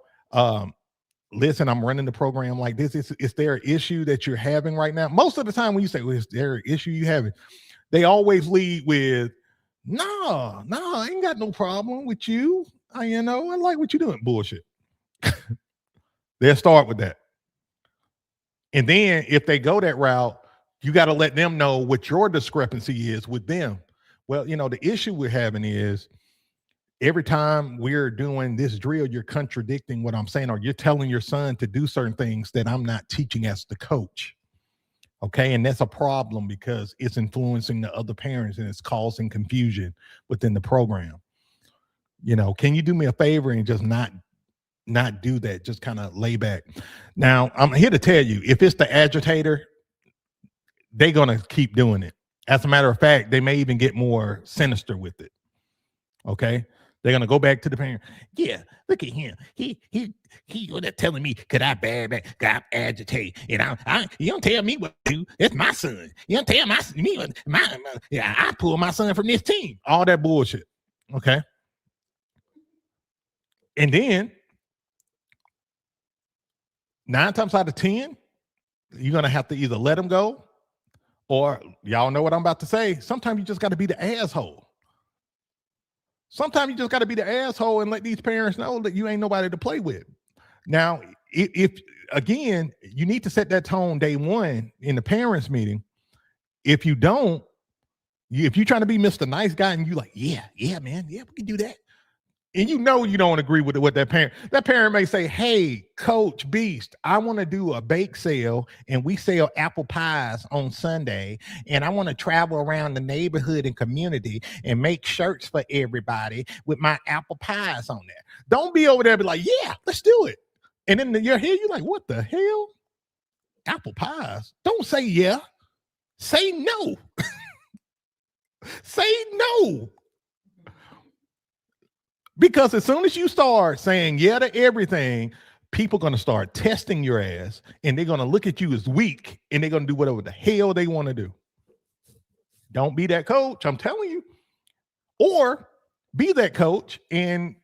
[SPEAKER 1] listen, I'm running the program like this. Is there an issue that you're having right now? Most of the time when you say, well, is there an issue you having? They always lead with, no, I ain't got no problem with you. I like what you're doing. Bullshit. They'll start with that. And then if they go that route, you got to let them know what your discrepancy is with them. Well, the issue we're having is every time we're doing this drill, you're contradicting what I'm saying, or you're telling your son to do certain things that I'm not teaching as the coach. Okay. And that's a problem because it's influencing the other parents and it's causing confusion within the program. Can you do me a favor and just not do that? Just kind of lay back. Now, I'm here to tell you, if it's the agitator, they're going to keep doing it. As a matter of fact, they may even get more sinister with it. Okay. They're going to go back to the parent. Yeah, look at him. He telling me, could I agitate? And you don't tell me what to do. It's my son. You don't tell I pull my son from this team. All that bullshit. Okay. And then 9 times out of 10, you're going to have to either let them go, or y'all know what I'm about to say. Sometimes you just got to be the asshole. Sometimes you just got to be the asshole and let these parents know that you ain't nobody to play with. Now, if again, you need to set that tone day one in the parents meeting. If you don't, if you're trying to be Mr. Nice Guy and you like, yeah, man, yeah, we can do that. And you don't agree with what that parent may say, hey, Coach Beast, I want to do a bake sale and we sell apple pies on Sunday. And I want to travel around the neighborhood and community and make shirts for everybody with my apple pies on there. Don't be over there and be like, yeah, let's do it. And then you're here, you're like, what the hell? Apple pies? Don't say yeah. Say no. Say no. Because as soon as you start saying yeah to everything, people are going to start testing your ass, and they're going to look at you as weak, and they're going to do whatever the hell they want to do. Don't be that coach, I'm telling you. Or be that coach, and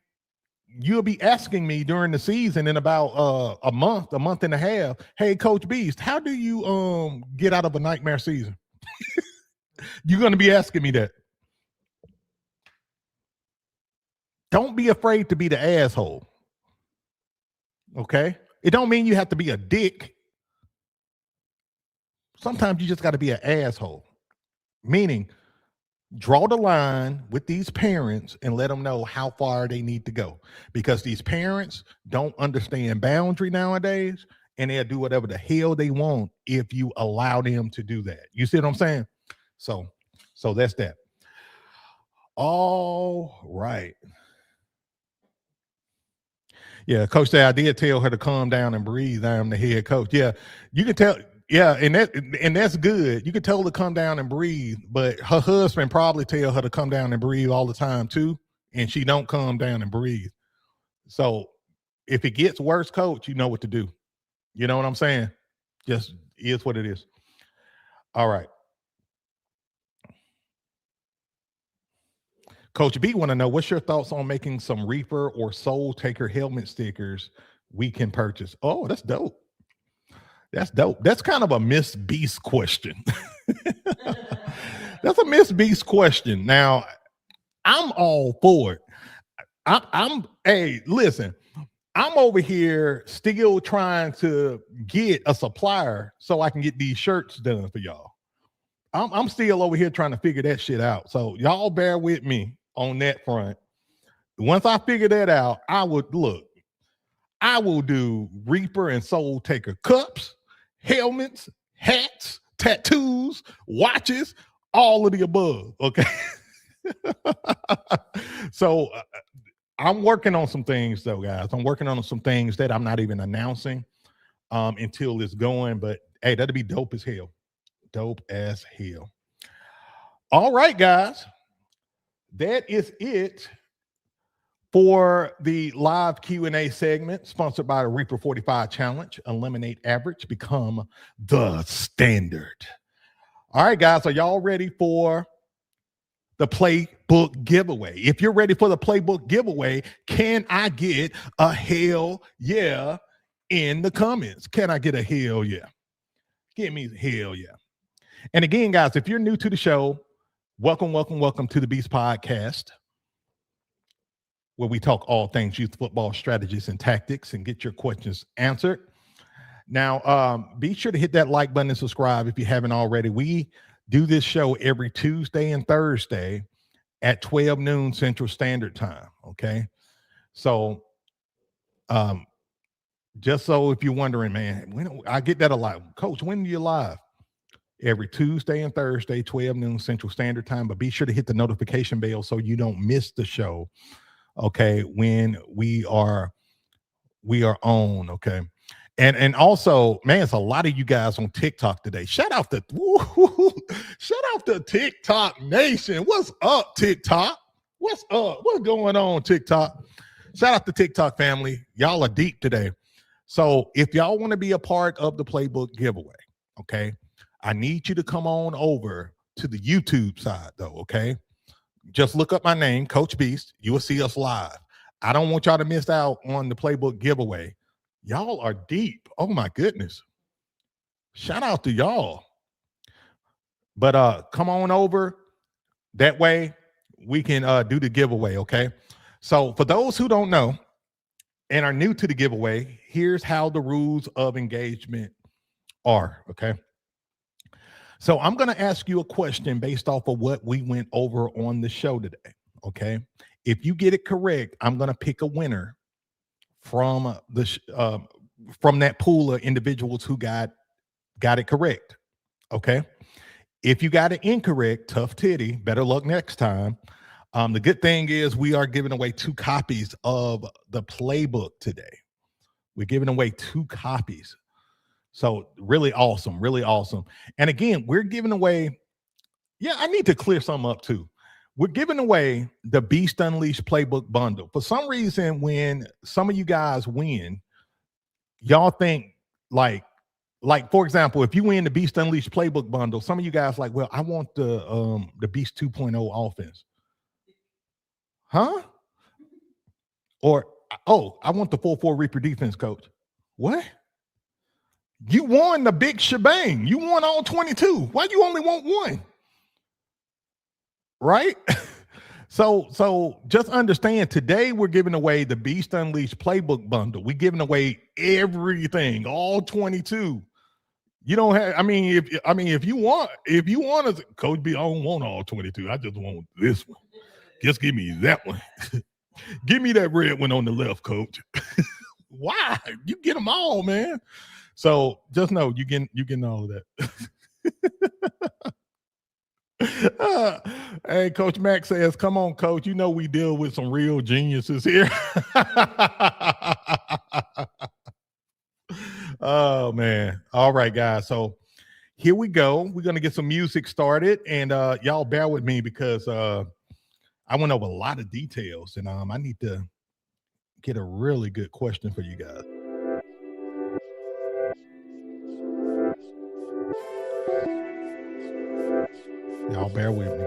[SPEAKER 1] you'll be asking me during the season in about a month and a half, hey, Coach Beast, how do you get out of a nightmare season? You're going to be asking me that. Don't be afraid to be the asshole. Okay? It don't mean you have to be a dick. Sometimes you just got to be an asshole. Meaning, draw the line with these parents and let them know how far they need to go. Because these parents don't understand boundary nowadays, and they'll do whatever the hell they want if you allow them to do that. You see what I'm saying? So that's that. All right. Yeah, Coach said I did tell her to calm down and breathe. I'm the head coach. Yeah, you can tell. Yeah, and that's good. You can tell her to come down and breathe, but her husband probably tell her to come down and breathe all the time too, and she don't calm down and breathe. So if it gets worse, Coach, you know what to do. You know what I'm saying? Just is what it is. All right. Coach B want to know, what's your thoughts on making some Reaper or Soul Taker helmet stickers we can purchase? Oh, that's dope. That's dope. That's kind of a Miss Beast question. That's a Miss Beast question. Now, I'm all for it. Hey, listen, I'm over here still trying to get a supplier so I can get these shirts done for y'all. I'm still over here trying to figure that shit out. So y'all bear with me on that front. Once I figure that out, I will do Reaper and Soul Taker cups, helmets, hats, tattoos, watches, all of the above. Okay. So I'm working on some things though, guys. I'm working on some things that I'm not even announcing until it's going, but hey, that'd be dope as hell. Dope as hell. All right, guys. That is it for the live Q&A segment sponsored by the Reaper 45 Challenge. Eliminate average, become the standard. All right, guys, are y'all ready for the playbook giveaway? If you're ready for the playbook giveaway, can I get a hell yeah in the comments? Can I get a hell yeah? Give me hell yeah. And again, guys, if you're new to the show, welcome to the Beast Podcast, where we talk all things youth football strategies and tactics and get your questions answered. Now, be sure to hit that like button and subscribe if you haven't already. We do this show every Tuesday and Thursday at 12 noon Central Standard Time, okay? So, just so if you're wondering, man, when I get that a lot. Coach, when are you live? Every Tuesday and Thursday, 12 noon Central Standard Time. But be sure to hit the notification bell so you don't miss the show, okay, when we are on, okay? And also, man, it's a lot of you guys on TikTok today. Shout out to TikTok Nation. What's up, TikTok? What's up? What's going on, TikTok? Shout out to TikTok family. Y'all are deep today. So if y'all want to be a part of the playbook giveaway, okay, I need you to come on over to the YouTube side, though, okay? Just look up my name, Coach Beast. You will see us live. I don't want y'all to miss out on the playbook giveaway. Y'all are deep. Oh, my goodness. Shout out to y'all. But come on over. That way we can do the giveaway, okay? So for those who don't know and are new to the giveaway, here's how the rules of engagement are, okay? So I'm going to ask you a question based off of what we went over on the show today, okay? If you get it correct, I'm going to pick a winner from that pool of individuals who got it correct, okay? If you got it incorrect, tough titty, better luck next time. The good thing is we are giving away 2 copies of the playbook today. We're giving away 2 copies. So really awesome, really awesome. And again, we're giving away, I need to clear something up too. We're giving away the Beast Unleashed Playbook Bundle. For some reason, when some of you guys win, y'all think like for example, if you win the Beast Unleashed playbook bundle, some of you guys like, well, I want the Beast 2.0 offense. Huh? Or oh, I want the 4-4 Reaper defense, coach. What? You won the big shebang. You won all 22. Why you only want one? Right? So just understand today we're giving away the Beast Unleashed playbook bundle. We're giving away everything, all 22. You don't have, if you want us, Coach B, I don't want all 22. I just want this one. Just give me that one. Give me that red one on the left, Coach. Why? You get them all, man. So just know you getting all of that. Hey, Coach Max says, come on, Coach. You know we deal with some real geniuses here. Oh, man. All right, guys. So here we go. We're going to get some music started. And y'all bear with me because I went over a lot of details. And I need to get a really good question for you guys. Y'all bear with me.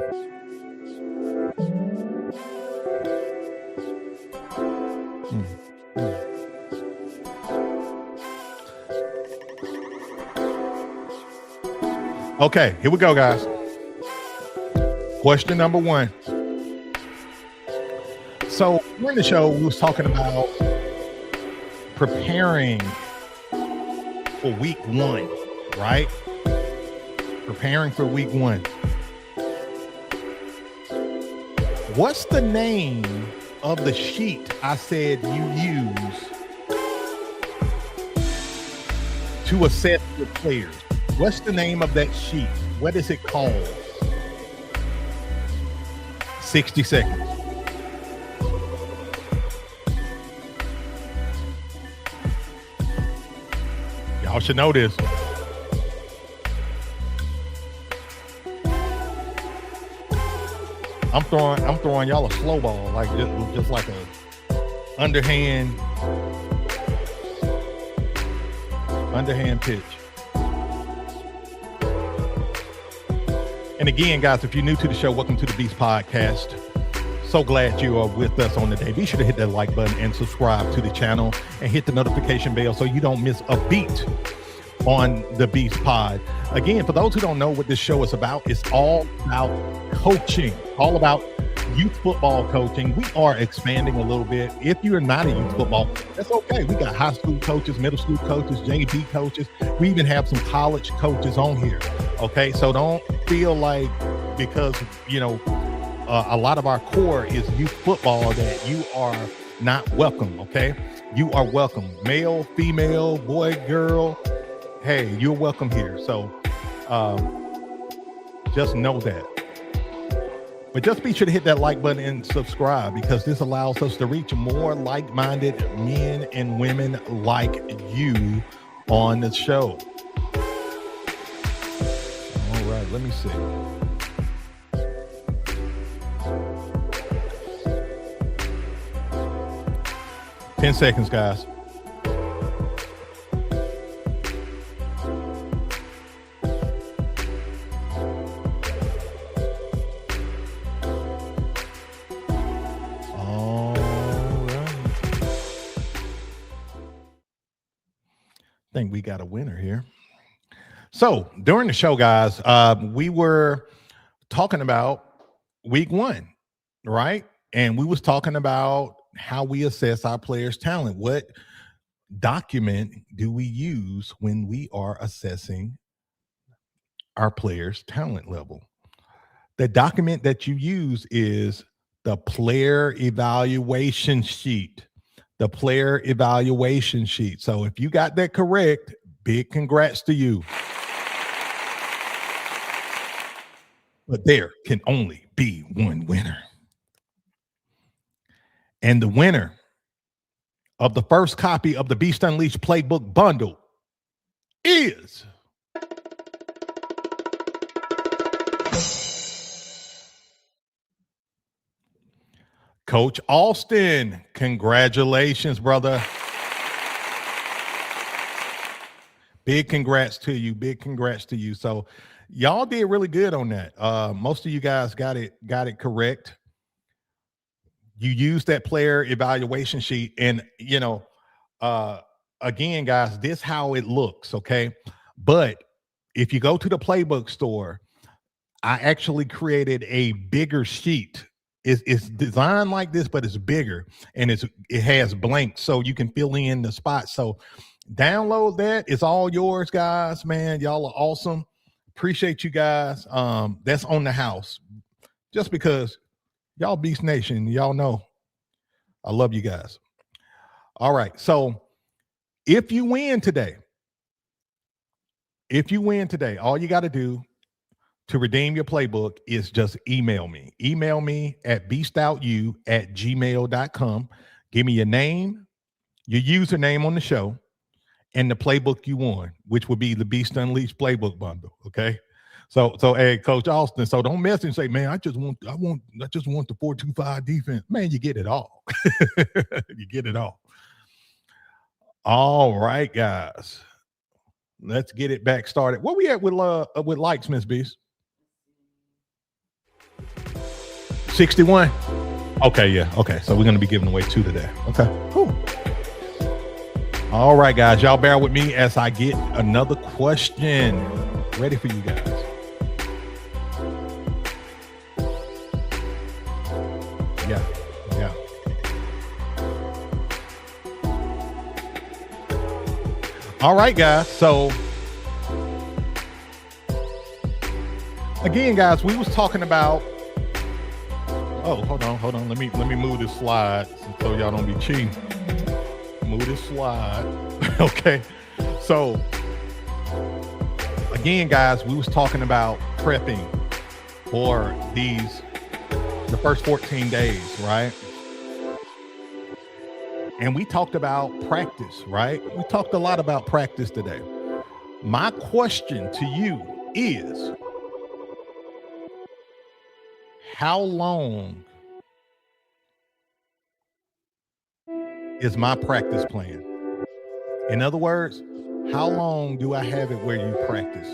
[SPEAKER 1] Okay, here we go, guys. Question number 1. So during the show, we was talking about preparing for week 1, right? Preparing for week 1. What's the name of the sheet I said you use to assess your players? What's the name of that sheet? What is it called? 60 seconds. Y'all should know this. I'm throwing y'all a slow ball, like just like a underhand pitch. And again, guys, if you're new to the show, welcome to the Beast Podcast. So glad you are with us on the day. Be sure to hit that like button and subscribe to the channel and hit the notification bell so you don't miss a beat on the Beast Pod. Again, for those who don't know what this show is about, it's all about coaching, all about youth football coaching. We are expanding a little bit. If you're not a youth football, that's okay. We got high school coaches, middle school coaches, JV coaches. We even have some college coaches on here. Okay, so don't feel like because, a lot of our core is youth football that you are not welcome, okay? You are welcome. Male, female, boy, girl. Hey, you're welcome here. So just know that. But just be sure to hit that like button and subscribe because this allows us to reach more like-minded men and women like you on the show. All right, let me see. Ten seconds, guys. I think we got a winner here. So during the show, guys, we were talking about week 1, right? And we was talking about how we assess our players' talent. What document do we use when we are assessing our players' talent level? The document that you use is the player evaluation sheet. The player evaluation sheet. So if you got that correct, big congrats to you. But there can only be one winner. And the winner of the first copy of the Beast Unleashed Playbook Bundle is Coach Austin. Congratulations, brother. Big congrats to you. Big congrats to you. So y'all did really good on that. Most of you guys got it correct. You used that player evaluation sheet, and again, guys, this how it looks, okay? But if you go to the playbook store, I actually created a bigger sheet. It's designed like this, but it's bigger, and it has blanks so you can fill in the spots. So download that. It's all yours, guys. Man, y'all are awesome. Appreciate you guys. That's on the house. Just because y'all Beast Nation, y'all know I love you guys. All right. So if you win today, all you got to do to redeem your playbook is just email me. Email me at beastoutyou@gmail.com. Give me your name, your username on the show, and the playbook you won, which would be the Beast Unleashed playbook bundle. Okay. So hey, Coach Austin, so don't mess and say, man, I just want the 4-2-5 defense. Man, you get it all. You get it all. All right, guys. Let's get it back started. Where we at with likes, Miss Beast? 61. Okay, yeah. Okay, so we're gonna be giving away 2 today. Okay, cool. All right, guys, y'all bear with me as I get another question ready for you guys. Yeah. All right, guys. So again, guys, we was talking about. Oh, hold on. Let me move this slide so y'all don't be cheating. Move this slide. Okay. So again, guys, we was talking about prepping for the first 14 days, right? And we talked about practice, right? We talked a lot about practice today. My question to you is, how long is my practice plan? In other words, how long do I have it where you practice?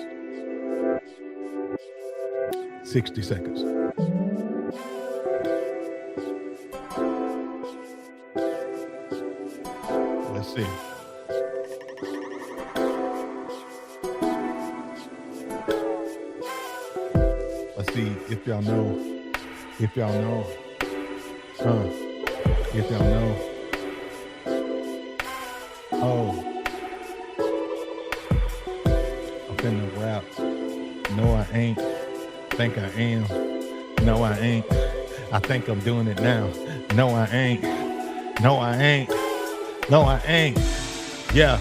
[SPEAKER 1] 60 seconds. Let's see. Let's see if y'all know. If y'all know. If y'all know. Oh. I'm finna rap. No, I ain't. Think I am. No, I ain't. I think I'm doing it now. No, I ain't. No, I ain't. No, I ain't. Yeah.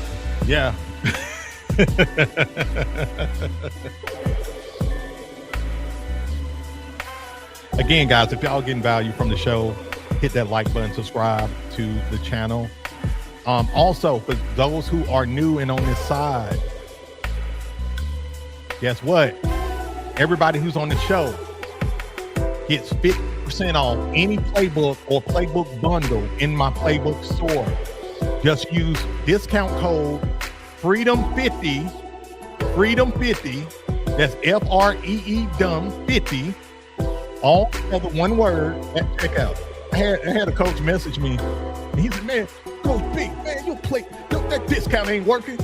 [SPEAKER 1] Again, guys, if y'all getting value from the show, hit that like button, subscribe to the channel. Also, for those who are new and on this side, guess what? Everybody who's on the show gets 50% off any playbook or playbook bundle in my playbook store. Just use discount code FREEDOM50, FREEDOM50. That's FREEDOM50. All together, one word at checkout. I had a coach message me, and he said, "Man, Coach B, man, that discount ain't working.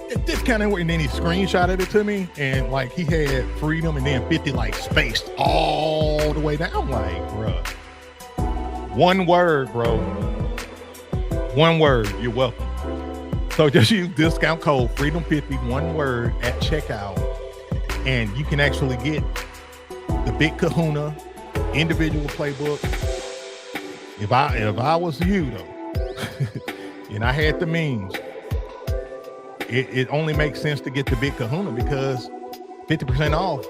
[SPEAKER 1] That discount ain't working." And then he screenshotted it to me, and like he had freedom and then 50 like spaced all the way down. I'm like, bro, one word, bro. One word. You're welcome. So just use discount code FREEDOM50, one word at checkout, and you can actually get the Big Kahuna individual playbook. If I was you though, and I had the means, it only makes sense to get the Big Kahuna because 50% off.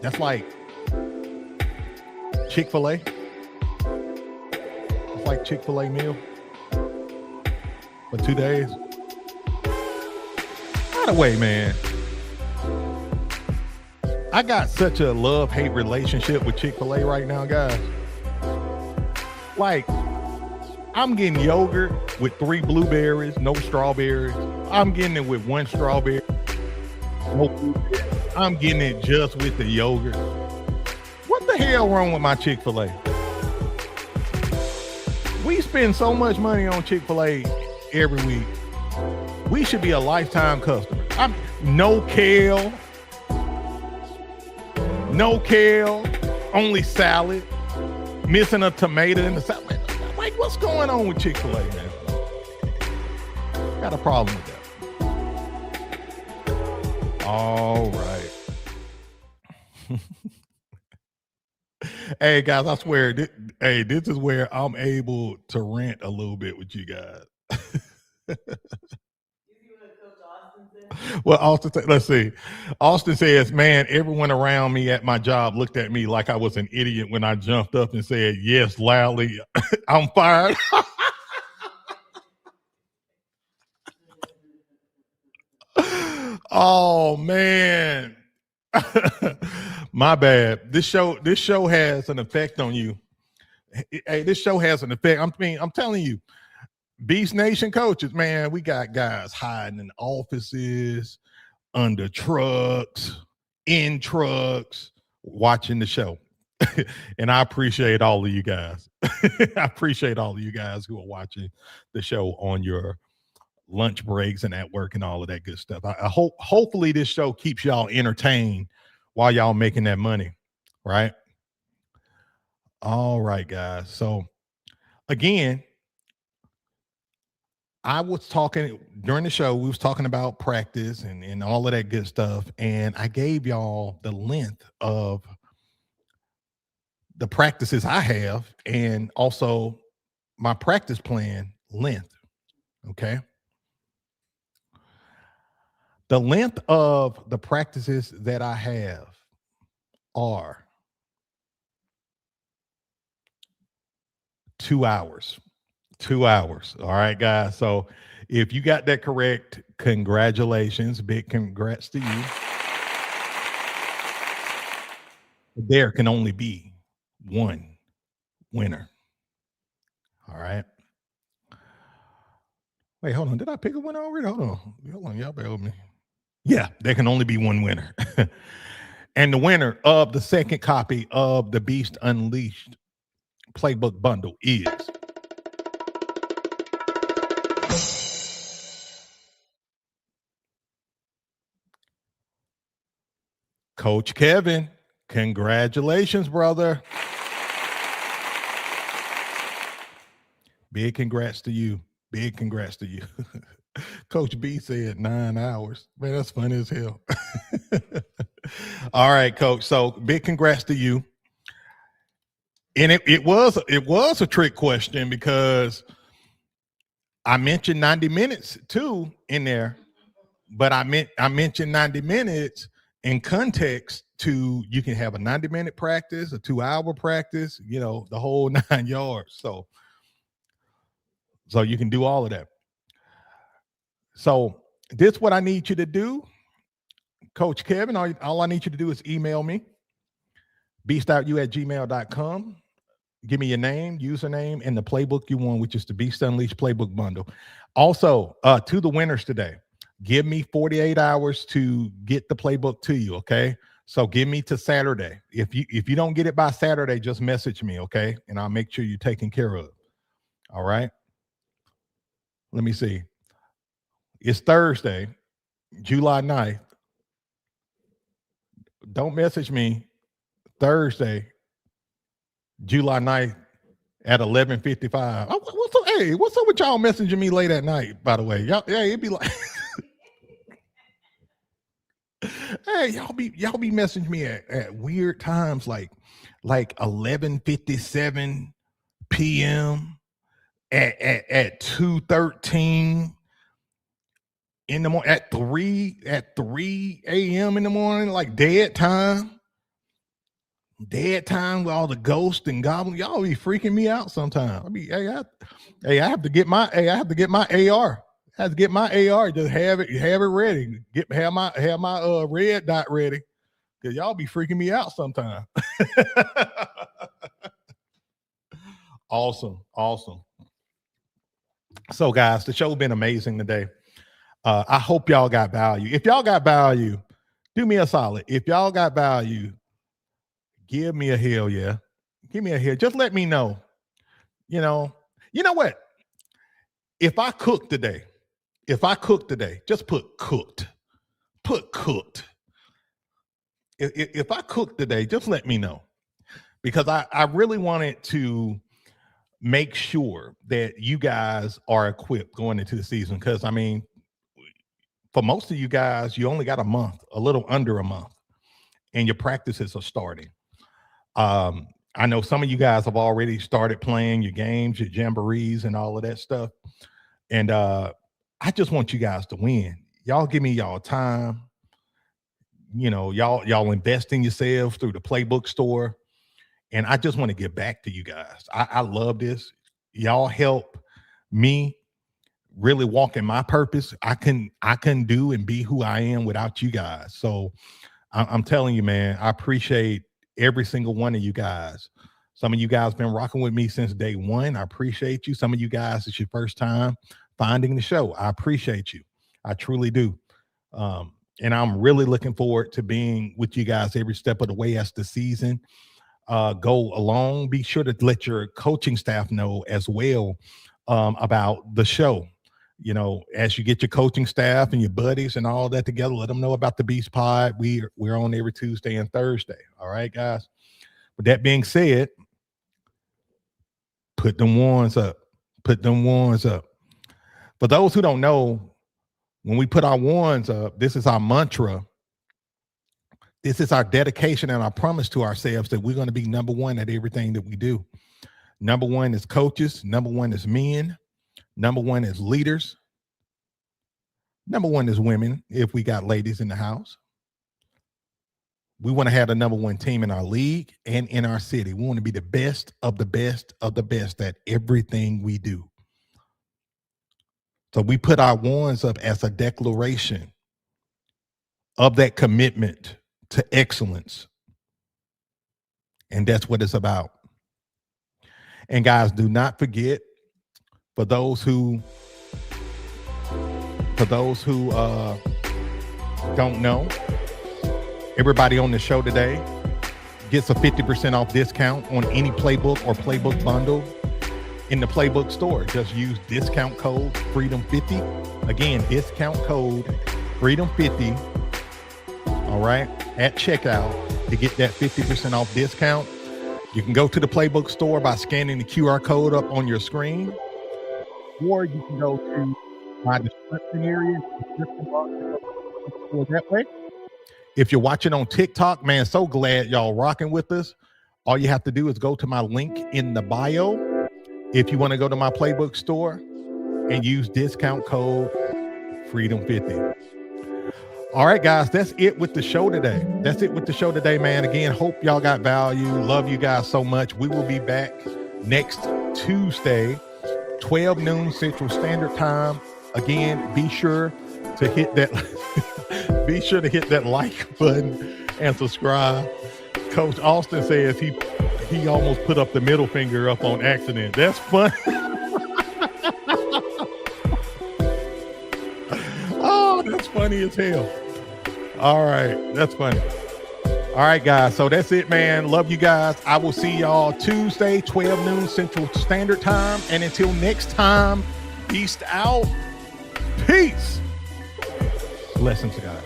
[SPEAKER 1] That's like Chick-fil-A. It's like Chick-fil-A meal for 2 days. By the way, man, I got such a love-hate relationship with Chick-fil-A right now, guys. Like, I'm getting yogurt with 3 blueberries, no strawberries. I'm getting it with 1 strawberry, no blueberries. I'm getting it just with the yogurt. What the hell wrong with my Chick-fil-A? We spend so much money on Chick-fil-A every week. We should be a lifetime customer. No kale, only salad, missing a tomato in the salad. Like, what's going on with Chick-fil-A, man? Got a problem with that. All right. Hey, guys, I swear, this is where I'm able to rant a little bit with you guys. Well, let's see. Austin says, man, everyone around me at my job looked at me like I was an idiot when I jumped up and said, yes, loudly. I'm fired. Oh, man. My bad. This show has an effect on you. Hey, this show has an effect. I'm telling you, Beast Nation coaches, man, we got guys hiding in offices, under trucks, in trucks, watching the show. And I appreciate all of you guys. I appreciate all of you guys who are watching the show on your lunch breaks and at work and all of that good stuff. I hope hopefully this show keeps y'all entertained while y'all making that money, right? All right, guys. So again, I was talking during the show, we was talking about practice and all of that good stuff. And I gave y'all the length of the practices I have and also my practice plan length. Okay. The length of the practices that I have are 2 hours. 2 hours. All right, guys. So if you got that correct, congratulations. Big congrats to you. There can only be one winner. All right. Wait, hold on. Did I pick a winner already? Hold on. Y'all bear with me. Yeah, there can only be one winner. And the winner of the second copy of the Beast Unleashed Playbook Bundle is Coach Kevin. Congratulations, brother. Big congrats to you. Big congrats to you. Coach B said 9 hours. Man, that's funny as hell. All right, Coach. So big congrats to you. And it was a trick question because I mentioned 90 minutes too in there, but I mentioned 90 minutes in context to you can have a 90-minute practice, a 2-hour practice, the whole 9 yards. So you can do all of that. So this is what I need you to do, Coach Kevin. All I need you to do is email me, beastoutyou@gmail.com. Give me your name, username, and the playbook you want, which is the Beast Unleashed Playbook Bundle. Also, to the winners today, give me 48 hours to get the playbook to you, okay? So give me to Saturday. If you don't get it by Saturday, just message me, okay? And I'll make sure you're taken care of. All right? Let me see. It's Thursday, July 9th. Don't message me Thursday, July 9th at 11:55. What's up with y'all messaging me late at night, by the way? Y'all, it'd be like hey, y'all be messaging me at weird times like 11:57 p.m. at 2:13 in the morning, at 3 a.m. in the morning, like dead time with all the ghosts and goblins. Y'all be freaking me out sometimes. I have to get my AR. I have to get my AR. Just have it ready. Have my red dot ready, because y'all be freaking me out sometimes. Awesome. So, guys, the show been amazing today. I hope y'all got value. If y'all got value, do me a solid. If y'all got value, give me a hell yeah. Give me a hell. Just let me know. You know, you know what? If I cook today, just put cooked. Put cooked. If I cook today, just let me know. Because I really wanted to make sure that you guys are equipped going into the season. Because I mean, for most of you guys, you only got a month, a little under a month, and your practices are starting. I know some of you guys have already started playing your games, your jamborees, and all of that stuff. And I just want you guys to win. Y'all give me y'all time. You know, y'all invest in yourselves through the playbook store. And I just want to get back to you guys. I love this. Y'all help me really walk in my purpose. I can do and be who I am without you guys. So I'm telling you, man, I appreciate every single one of you guys. Some of you guys been rocking with me since day one. I appreciate you. Some of you guys, it's your first time finding the show. I appreciate you. I truly do. And I'm really looking forward to being with you guys every step of the way as the season go along. Be sure to let your coaching staff know as well about the show. You know, as you get your coaching staff and your buddies and all that together, let them know about the Beast Pod. We're on every Tuesday and Thursday. All right, guys. With that being said, put them ones up. Put them ones up. For those who don't know, when we put our ones up, this is our mantra. This is our dedication and our promise to ourselves that we're going to be number one at everything that we do. Number one is coaches. Number one is men. Number one is leaders. Number one is women, if we got ladies in the house. We want to have the number one team in our league and in our city. We want to be the best of the best of the best at everything we do. So we put our ones up as a declaration of that commitment to excellence. And that's what it's about. And guys, do not forget, for those who don't know, everybody on the show today gets a 50% off discount on any playbook or playbook bundle in the playbook store. Just use discount code FREEDOM50. Again, discount code FREEDOM50. All right, at checkout to get that 50% off discount. You can go to the playbook store by scanning the QR code up on your screen, or you can go to my description area, description box, that way. If you're watching on TikTok, man, so glad y'all rocking with us. All you have to do is go to my link in the bio if you want to go to my playbook store and use discount code FREEDOM50. All right, guys, that's it with the show today. That's it with the show today, man. Again, hope y'all got value. Love you guys so much. We will be back next Tuesday, 12 noon Central Standard Time. Again, be sure to hit that like button and subscribe. Coach Austin says he almost put up the middle finger up on accident. That's fun. Oh, that's funny as hell. All right, that's funny. All right, guys, so that's it, man. Love you guys. I will see y'all Tuesday, 12 noon Central Standard Time. And until next time, peace out. Peace. Blessings, guys.